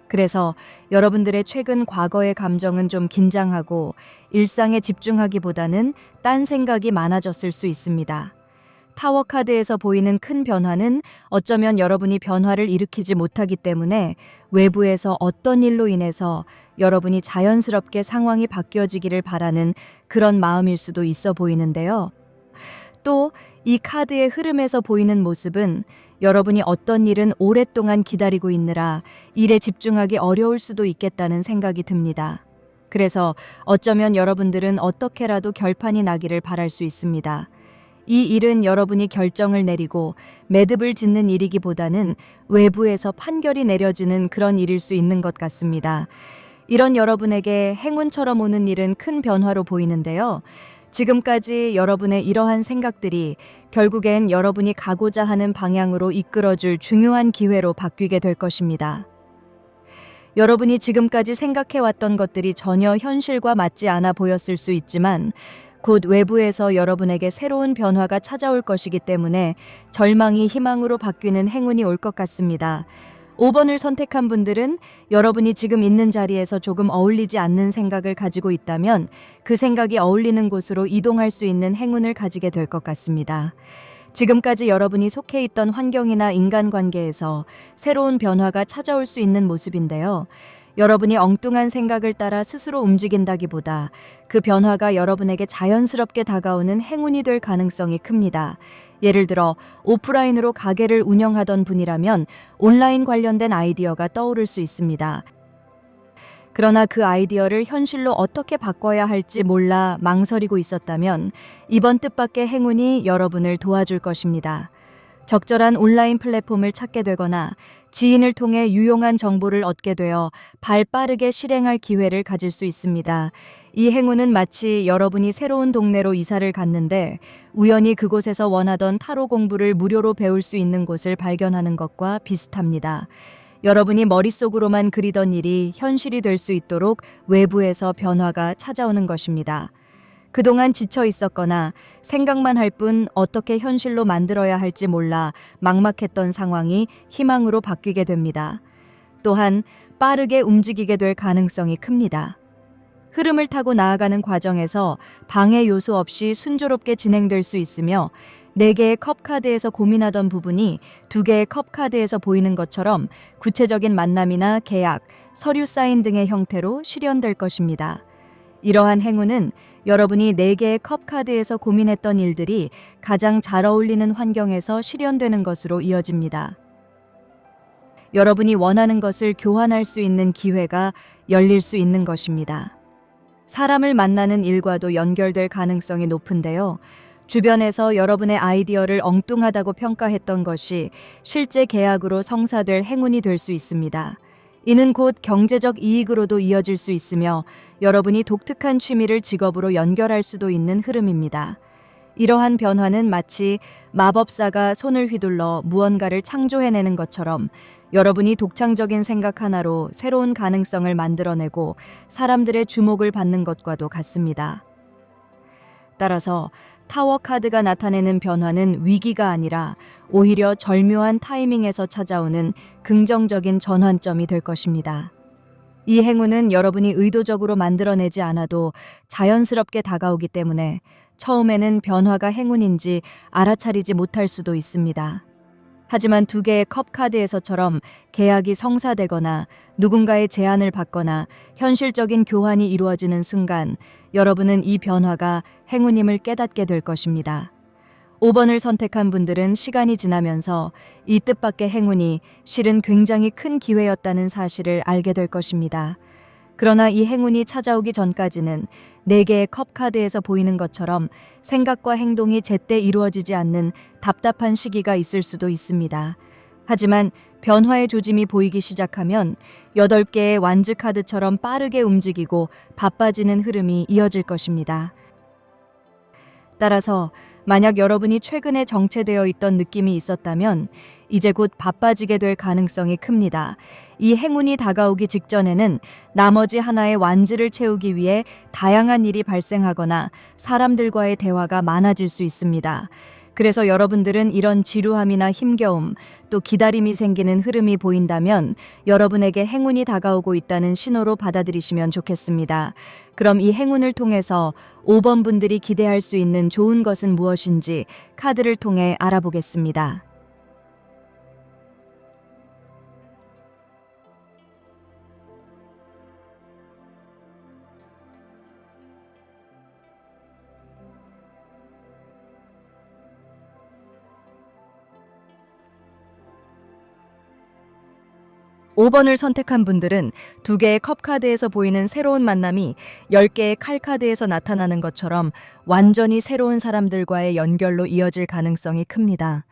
그래서 여러분들의 최근 과거의 감정은 좀 긴장하고 일상에 집중하기보다는 딴 생각이 많아졌을 수 있습니다. 타워 카드에서 보이는 큰 변화는 어쩌면 여러분이 변화를 일으키지 못하기 때문에 외부에서 어떤 일로 인해서 여러분이 자연스럽게 상황이 바뀌어지기를 바라는 그런 마음일 수도 있어 보이는데요. 또 이 카드의 흐름에서 보이는 모습은 여러분이 어떤 일은 오랫동안 기다리고 있느라 일에 집중하기 어려울 수도 있겠다는 생각이 듭니다. 그래서 어쩌면 여러분들은 어떻게라도 결판이 나기를 바랄 수 있습니다. 이 일은 여러분이 결정을 내리고 매듭을 짓는 일이기보다는 외부에서 판결이 내려지는 그런 일일 수 있는 것 같습니다. 이런 여러분에게 행운처럼 오는 일은 큰 변화로 보이는데요. 지금까지 여러분의 이러한 생각들이 결국엔 여러분이 가고자 하는 방향으로 이끌어줄 중요한 기회로 바뀌게 될 것입니다. 여러분이 지금까지 생각해왔던 것들이 전혀 현실과 맞지 않아 보였을 수 있지만 곧 외부에서 여러분에게 새로운 변화가 찾아올 것이기 때문에 절망이 희망으로 바뀌는 행운이 올 것 같습니다. 5번을 선택한 분들은 여러분이 지금 있는 자리에서 조금 어울리지 않는 생각을 가지고 있다면 그 생각이 어울리는 곳으로 이동할 수 있는 행운을 가지게 될 것 같습니다. 지금까지 여러분이 속해 있던 환경이나 인간관계에서 새로운 변화가 찾아올 수 있는 모습인데요. 여러분이 엉뚱한 생각을 따라 스스로 움직인다기보다 그 변화가 여러분에게 자연스럽게 다가오는 행운이 될 가능성이 큽니다. 예를 들어 오프라인으로 가게를 운영하던 분이라면 온라인 관련된 아이디어가 떠오를 수 있습니다. 그러나 그 아이디어를 현실로 어떻게 바꿔야 할지 몰라 망설이고 있었다면 이번 뜻밖의 행운이 여러분을 도와줄 것입니다. 적절한 온라인 플랫폼을 찾게 되거나 지인을 통해 유용한 정보를 얻게 되어 발 빠르게 실행할 기회를 가질 수 있습니다. 이 행운은 마치 여러분이 새로운 동네로 이사를 갔는데 우연히 그곳에서 원하던 타로 공부를 무료로 배울 수 있는 곳을 발견하는 것과 비슷합니다. 여러분이 머릿속으로만 그리던 일이 현실이 될 수 있도록 외부에서 변화가 찾아오는 것입니다. 그동안 지쳐 있었거나 생각만 할 뿐 어떻게 현실로 만들어야 할지 몰라 막막했던 상황이 희망으로 바뀌게 됩니다. 또한 빠르게 움직이게 될 가능성이 큽니다. 흐름을 타고 나아가는 과정에서 방해 요소 없이 순조롭게 진행될 수 있으며 4개의 컵 카드에서 고민하던 부분이 2개의 컵 카드에서 보이는 것처럼 구체적인 만남이나 계약, 서류 사인 등의 형태로 실현될 것입니다. 이러한 행운은 여러분이 4개의 컵 카드에서 고민했던 일들이 가장 잘 어울리는 환경에서 실현되는 것으로 이어집니다. 여러분이 원하는 것을 교환할 수 있는 기회가 열릴 수 있는 것입니다. 사람을 만나는 일과도 연결될 가능성이 높은데요. 주변에서 여러분의 아이디어를 엉뚱하다고 평가했던 것이 실제 계약으로 성사될 행운이 될 수 있습니다. 이는 곧 경제적 이익으로도 이어질 수 있으며 여러분이 독특한 취미를 직업으로 연결할 수도 있는 흐름입니다. 이러한 변화는 마치 마법사가 손을 휘둘러 무언가를 창조해내는 것처럼 여러분이 독창적인 생각 하나로 새로운 가능성을 만들어내고 사람들의 주목을 받는 것과도 같습니다. 따라서 타워 카드가 나타내는 변화는 위기가 아니라 오히려 절묘한 타이밍에서 찾아오는 긍정적인 전환점이 될 것입니다. 이 행운은 여러분이 의도적으로 만들어내지 않아도 자연스럽게 다가오기 때문에 처음에는 변화가 행운인지 알아차리지 못할 수도 있습니다. 하지만 2개의 컵 카드에서처럼 계약이 성사되거나 누군가의 제안을 받거나 현실적인 교환이 이루어지는 순간 여러분은 이 변화가 행운임을 깨닫게 될 것입니다. 5번을 선택한 분들은 시간이 지나면서 이 뜻밖의 행운이 실은 굉장히 큰 기회였다는 사실을 알게 될 것입니다. 그러나 이 행운이 찾아오기 전까지는 4개의 컵 카드에서 보이는 것처럼 생각과 행동이 제때 이루어지지 않는 답답한 시기가 있을 수도 있습니다. 하지만 변화의 조짐이 보이기 시작하면 8개의 완즈 카드처럼 빠르게 움직이고 바빠지는 흐름이 이어질 것입니다. 따라서 만약 여러분이 최근에 정체되어 있던 느낌이 있었다면 이제 곧 바빠지게 될 가능성이 큽니다. 이 행운이 다가오기 직전에는 나머지 하나의 완즈를 채우기 위해 다양한 일이 발생하거나 사람들과의 대화가 많아질 수 있습니다. 그래서 여러분들은 이런 지루함이나 힘겨움, 또 기다림이 생기는 흐름이 보인다면 여러분에게 행운이 다가오고 있다는 신호로 받아들이시면 좋겠습니다. 그럼 이 행운을 통해서 5번 분들이 기대할 수 있는 좋은 것은 무엇인지 카드를 통해 알아보겠습니다. 5번을 선택한 분들은 2개의 컵 카드에서 보이는 새로운 만남이 10개의 칼 카드에서 나타나는 것처럼 완전히 새로운 사람들과의 연결로 이어질 가능성이 큽니다.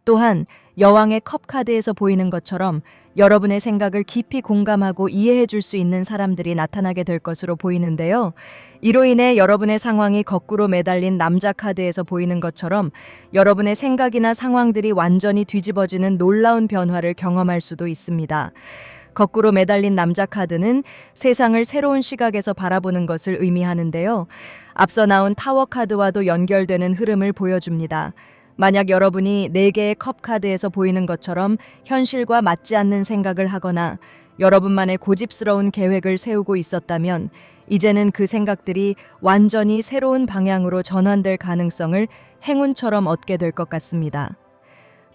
또한 여왕의 컵 카드에서 보이는 것처럼 여러분의 생각을 깊이 공감하고 이해해 줄 수 있는 사람들이 나타나게 될 것으로 보이는데요. 이로 인해 여러분의 상황이 거꾸로 매달린 남자 카드에서 보이는 것처럼 여러분의 생각이나 상황들이 완전히 뒤집어지는 놀라운 변화를 경험할 수도 있습니다. 거꾸로 매달린 남자 카드는 세상을 새로운 시각에서 바라보는 것을 의미하는데요. 앞서 나온 타워 카드와도 연결되는 흐름을 보여줍니다. 만약 여러분이 4개의 컵 카드에서 보이는 것처럼 현실과 맞지 않는 생각을 하거나 여러분만의 고집스러운 계획을 세우고 있었다면 이제는 그 생각들이 완전히 새로운 방향으로 전환될 가능성을 행운처럼 얻게 될 것 같습니다.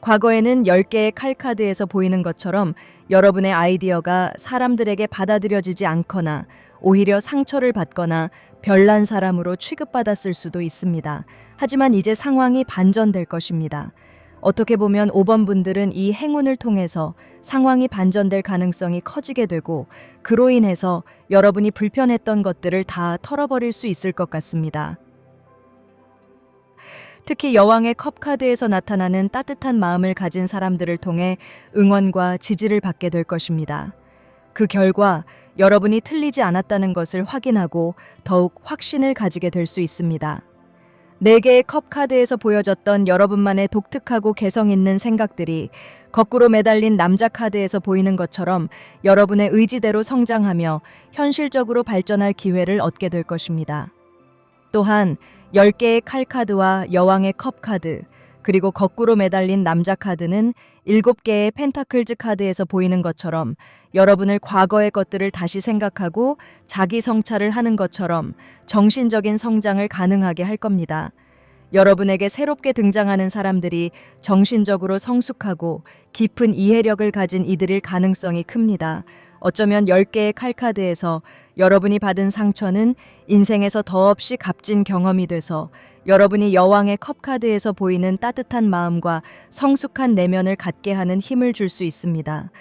과거에는 10개의 칼 카드에서 보이는 것처럼 여러분의 아이디어가 사람들에게 받아들여지지 않거나 오히려 상처를 받거나 별난 사람으로 취급받았을 수도 있습니다. 하지만 이제 상황이 반전될 것입니다. 어떻게 보면 5번 분들은 이 행운을 통해서 상황이 반전될 가능성이 커지게 되고 그로 인해서 여러분이 불편했던 것들을 다 털어버릴 수 있을 것 같습니다. 특히 여왕의 컵 카드에서 나타나는 따뜻한 마음을 가진 사람들을 통해 응원과 지지를 받게 될 것입니다. 그 결과 여러분이 틀리지 않았다는 것을 확인하고 더욱 확신을 가지게 될 수 있습니다. 4개의 컵 카드에서 보여졌던 여러분만의 독특하고 개성 있는 생각들이 거꾸로 매달린 남자 카드에서 보이는 것처럼 여러분의 의지대로 성장하며 현실적으로 발전할 기회를 얻게 될 것입니다. 또한 10개의 칼 카드와 여왕의 컵 카드, 그리고 거꾸로 매달린 남자 카드는 7개의 펜타클즈 카드에서 보이는 것처럼 여러분을 과거의 것들을 다시 생각하고 자기 성찰을 하는 것처럼 정신적인 성장을 가능하게 할 겁니다. 여러분에게 새롭게 등장하는 사람들이 정신적으로 성숙하고 깊은 이해력을 가진 이들일 가능성이 큽니다. 어쩌면 10개의 칼카드에서 여러분이 받은 상처는 인생에서 더없이 값진 경험이 돼서 여러분이 여왕의 컵카드에서 보이는 따뜻한 마음과 성숙한 내면을 갖게 하는 힘을 줄 수 있습니다.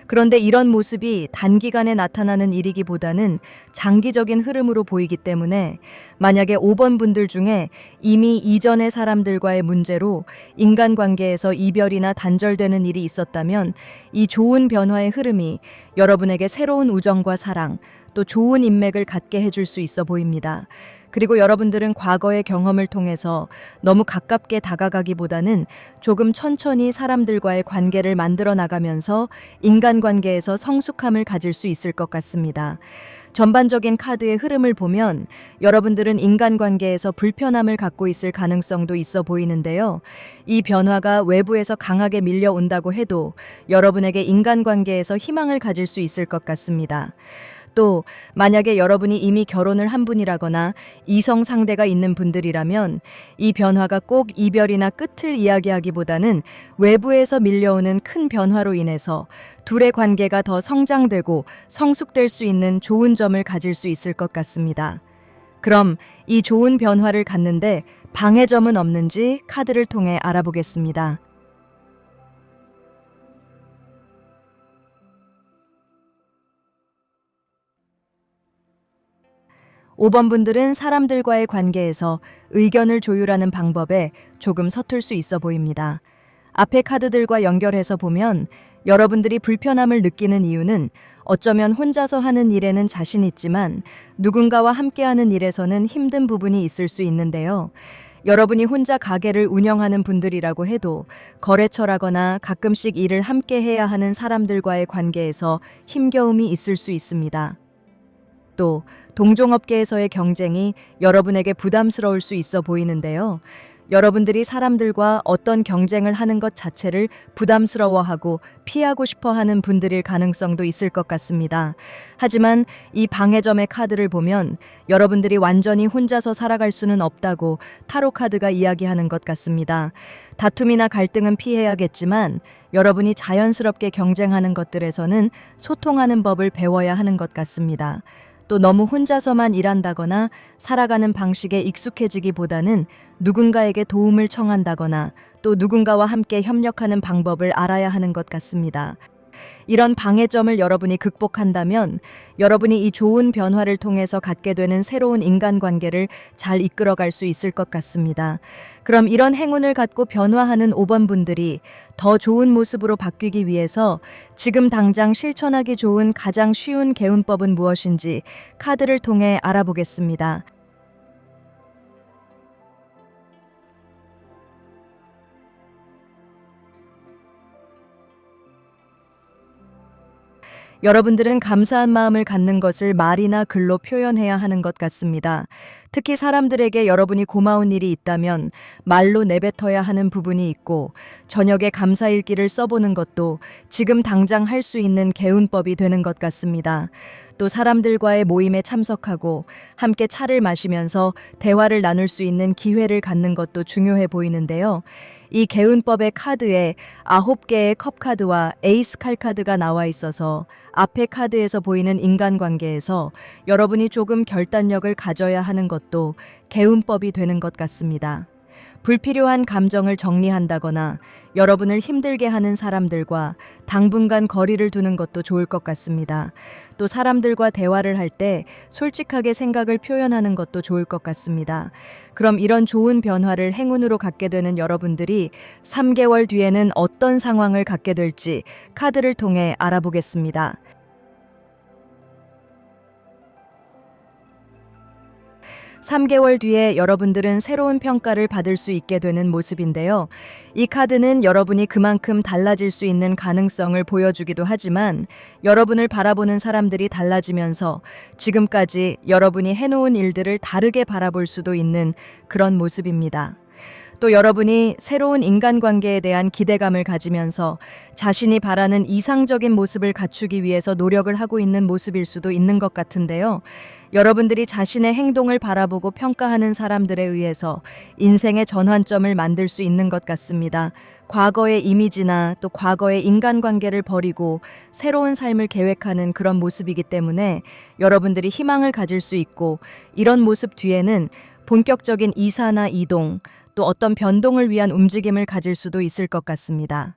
그런데 이런 모습이 단기간에 나타나는 일이기보다는 장기적인 흐름으로 보이기 때문에 만약에 5번 분들 중에 이미 이전의 사람들과의 문제로 인간관계에서 이별이나 단절되는 일이 있었다면 이 좋은 변화의 흐름이 여러분에게 새로운 우정과 사랑, 또 좋은 인맥을 갖게 해줄 수 있어 보입니다. 그리고 여러분들은 과거의 경험을 통해서 너무 가깝게 다가가기보다는 조금 천천히 사람들과의 관계를 만들어 나가면서 인간관계에서 성숙함을 가질 수 있을 것 같습니다. 전반적인 카드의 흐름을 보면 여러분들은 인간관계에서 불편함을 갖고 있을 가능성도 있어 보이는데요. 이 변화가 외부에서 강하게 밀려온다고 해도 여러분에게 인간관계에서 희망을 가질 수 있을 것 같습니다. 또 만약에 여러분이 이미 결혼을 한 분이라거나 이성 상대가 있는 분들이라면 이 변화가 꼭 이별이나 끝을 이야기하기보다는 외부에서 밀려오는 큰 변화로 인해서 둘의 관계가 더 성장되고 성숙될 수 있는 좋은 점을 가질 수 있을 것 같습니다. 그럼 이 좋은 변화를 갖는데 방해점은 없는지 카드를 통해 알아보겠습니다. 5번 분들은 사람들과의 관계에서 의견을 조율하는 방법에 조금 서툴 수 있어 보입니다. 앞의 카드들과 연결해서 보면 여러분들이 불편함을 느끼는 이유는 어쩌면 혼자서 하는 일에는 자신 있지만 누군가와 함께하는 일에서는 힘든 부분이 있을 수 있는데요. 여러분이 혼자 가게를 운영하는 분들이라고 해도 거래처라거나 가끔씩 일을 함께 해야 하는 사람들과의 관계에서 힘겨움이 있을 수 있습니다. 또 동종업계에서의 경쟁이 여러분에게 부담스러울 수 있어 보이는데요. 여러분들이 사람들과 어떤 경쟁을 하는 것 자체를 부담스러워하고 피하고 싶어 하는 분들일 가능성도 있을 것 같습니다. 하지만 이 방해점의 카드를 보면 여러분들이 완전히 혼자서 살아갈 수는 없다고 타로 카드가 이야기하는 것 같습니다. 다툼이나 갈등은 피해야겠지만 여러분이 자연스럽게 경쟁하는 것들에서는 소통하는 법을 배워야 하는 것 같습니다. 또 너무 혼자서만 일한다거나 살아가는 방식에 익숙해지기보다는 누군가에게 도움을 청한다거나 또 누군가와 함께 협력하는 방법을 알아야 하는 것 같습니다. 이런 방해점을 여러분이 극복한다면 여러분이 이 좋은 변화를 통해서 갖게 되는 새로운 인간관계를 잘 이끌어갈 수 있을 것 같습니다. 그럼 이런 행운을 갖고 변화하는 5번 분들이 더 좋은 모습으로 바뀌기 위해서 지금 당장 실천하기 좋은 가장 쉬운 개운법은 무엇인지 카드를 통해 알아보겠습니다. 여러분들은 감사한 마음을 갖는 것을 말이나 글로 표현해야 하는 것 같습니다. 특히 사람들에게 여러분이 고마운 일이 있다면 말로 내뱉어야 하는 부분이 있고 저녁에 감사일기를 써보는 것도 지금 당장 할 수 있는 개운법이 되는 것 같습니다. 또 사람들과의 모임에 참석하고 함께 차를 마시면서 대화를 나눌 수 있는 기회를 갖는 것도 중요해 보이는데요. 이 개운법의 카드에 9개의 컵 카드와 에이스 칼 카드가 나와 있어서 앞에 카드에서 보이는 인간관계에서 여러분이 조금 결단력을 가져야 하는 것도 개운법이 되는 것 같습니다. 불필요한 감정을 정리한다거나 여러분을 힘들게 하는 사람들과 당분간 거리를 두는 것도 좋을 것 같습니다. 또 사람들과 대화를 할 때 솔직하게 생각을 표현하는 것도 좋을 것 같습니다. 그럼 이런 좋은 변화를 행운으로 갖게 되는 여러분들이 3개월 뒤에는 어떤 상황을 갖게 될지 카드를 통해 알아보겠습니다. 3개월 뒤에 여러분들은 새로운 평가를 받을 수 있게 되는 모습인데요. 이 카드는 여러분이 그만큼 달라질 수 있는 가능성을 보여주기도 하지만 여러분을 바라보는 사람들이 달라지면서 지금까지 여러분이 해놓은 일들을 다르게 바라볼 수도 있는 그런 모습입니다. 또 여러분이 새로운 인간관계에 대한 기대감을 가지면서 자신이 바라는 이상적인 모습을 갖추기 위해서 노력을 하고 있는 모습일 수도 있는 것 같은데요. 여러분들이 자신의 행동을 바라보고 평가하는 사람들에 의해서 인생의 전환점을 만들 수 있는 것 같습니다. 과거의 이미지나 또 과거의 인간관계를 버리고 새로운 삶을 계획하는 그런 모습이기 때문에 여러분들이 희망을 가질 수 있고 이런 모습 뒤에는 본격적인 이사나 이동, 또 어떤 변동을 위한 움직임을 가질 수도 있을 것 같습니다.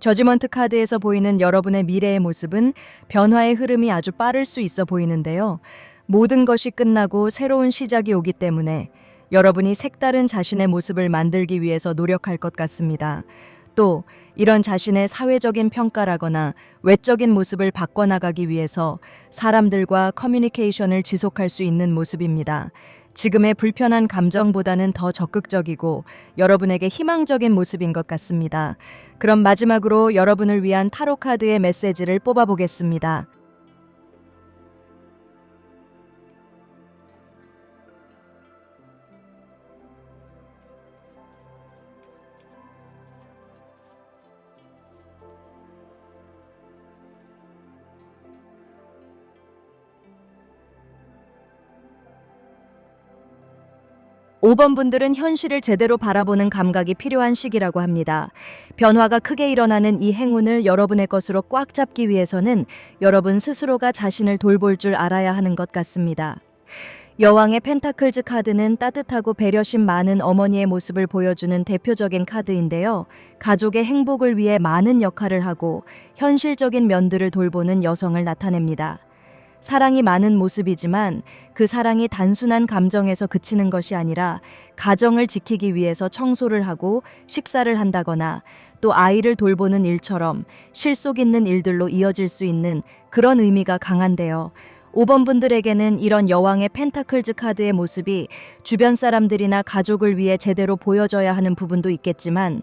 저지먼트 카드에서 보이는 여러분의 미래의 모습은 변화의 흐름이 아주 빠를 수 있어 보이는데요. 모든 것이 끝나고 새로운 시작이 오기 때문에 여러분이 색다른 자신의 모습을 만들기 위해서 노력할 것 같습니다. 또 이런 자신의 사회적인 평가라거나 외적인 모습을 바꿔나가기 위해서 사람들과 커뮤니케이션을 지속할 수 있는 모습입니다. 지금의 불편한 감정보다는 더 적극적이고 여러분에게 희망적인 모습인 것 같습니다. 그럼 마지막으로 여러분을 위한 타로 카드의 메시지를 뽑아보겠습니다. 5번 분들은 현실을 제대로 바라보는 감각이 필요한 시기라고 합니다. 변화가 크게 일어나는 이 행운을 여러분의 것으로 꽉 잡기 위해서는 여러분 스스로가 자신을 돌볼 줄 알아야 하는 것 같습니다. 여왕의 펜타클즈 카드는 따뜻하고 배려심 많은 어머니의 모습을 보여주는 대표적인 카드인데요. 가족의 행복을 위해 많은 역할을 하고 현실적인 면들을 돌보는 여성을 나타냅니다. 사랑이 많은 모습이지만 그 사랑이 단순한 감정에서 그치는 것이 아니라 가정을 지키기 위해서 청소를 하고 식사를 한다거나 또 아이를 돌보는 일처럼 실속 있는 일들로 이어질 수 있는 그런 의미가 강한데요. 5번 분들에게는 이런 여왕의 펜타클즈 카드의 모습이 주변 사람들이나 가족을 위해 제대로 보여져야 하는 부분도 있겠지만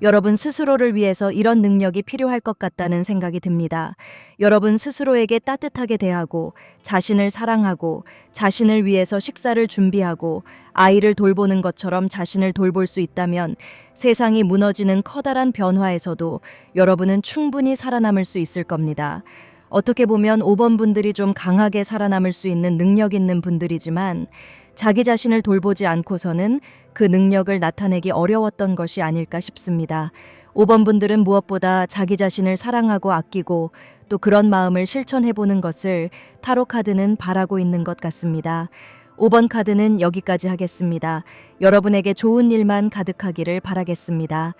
여러분 스스로를 위해서 이런 능력이 필요할 것 같다는 생각이 듭니다. 여러분 스스로에게 따뜻하게 대하고 자신을 사랑하고 자신을 위해서 식사를 준비하고 아이를 돌보는 것처럼 자신을 돌볼 수 있다면 세상이 무너지는 커다란 변화에서도 여러분은 충분히 살아남을 수 있을 겁니다. 어떻게 보면 5번 분들이 좀 강하게 살아남을 수 있는 능력 있는 분들이지만 자기 자신을 돌보지 않고서는 그 능력을 나타내기 어려웠던 것이 아닐까 싶습니다. 5번 분들은 무엇보다 자기 자신을 사랑하고 아끼고 또 그런 마음을 실천해보는 것을 타로 카드는 바라고 있는 것 같습니다. 5번 카드는 여기까지 하겠습니다. 여러분에게 좋은 일만 가득하기를 바라겠습니다.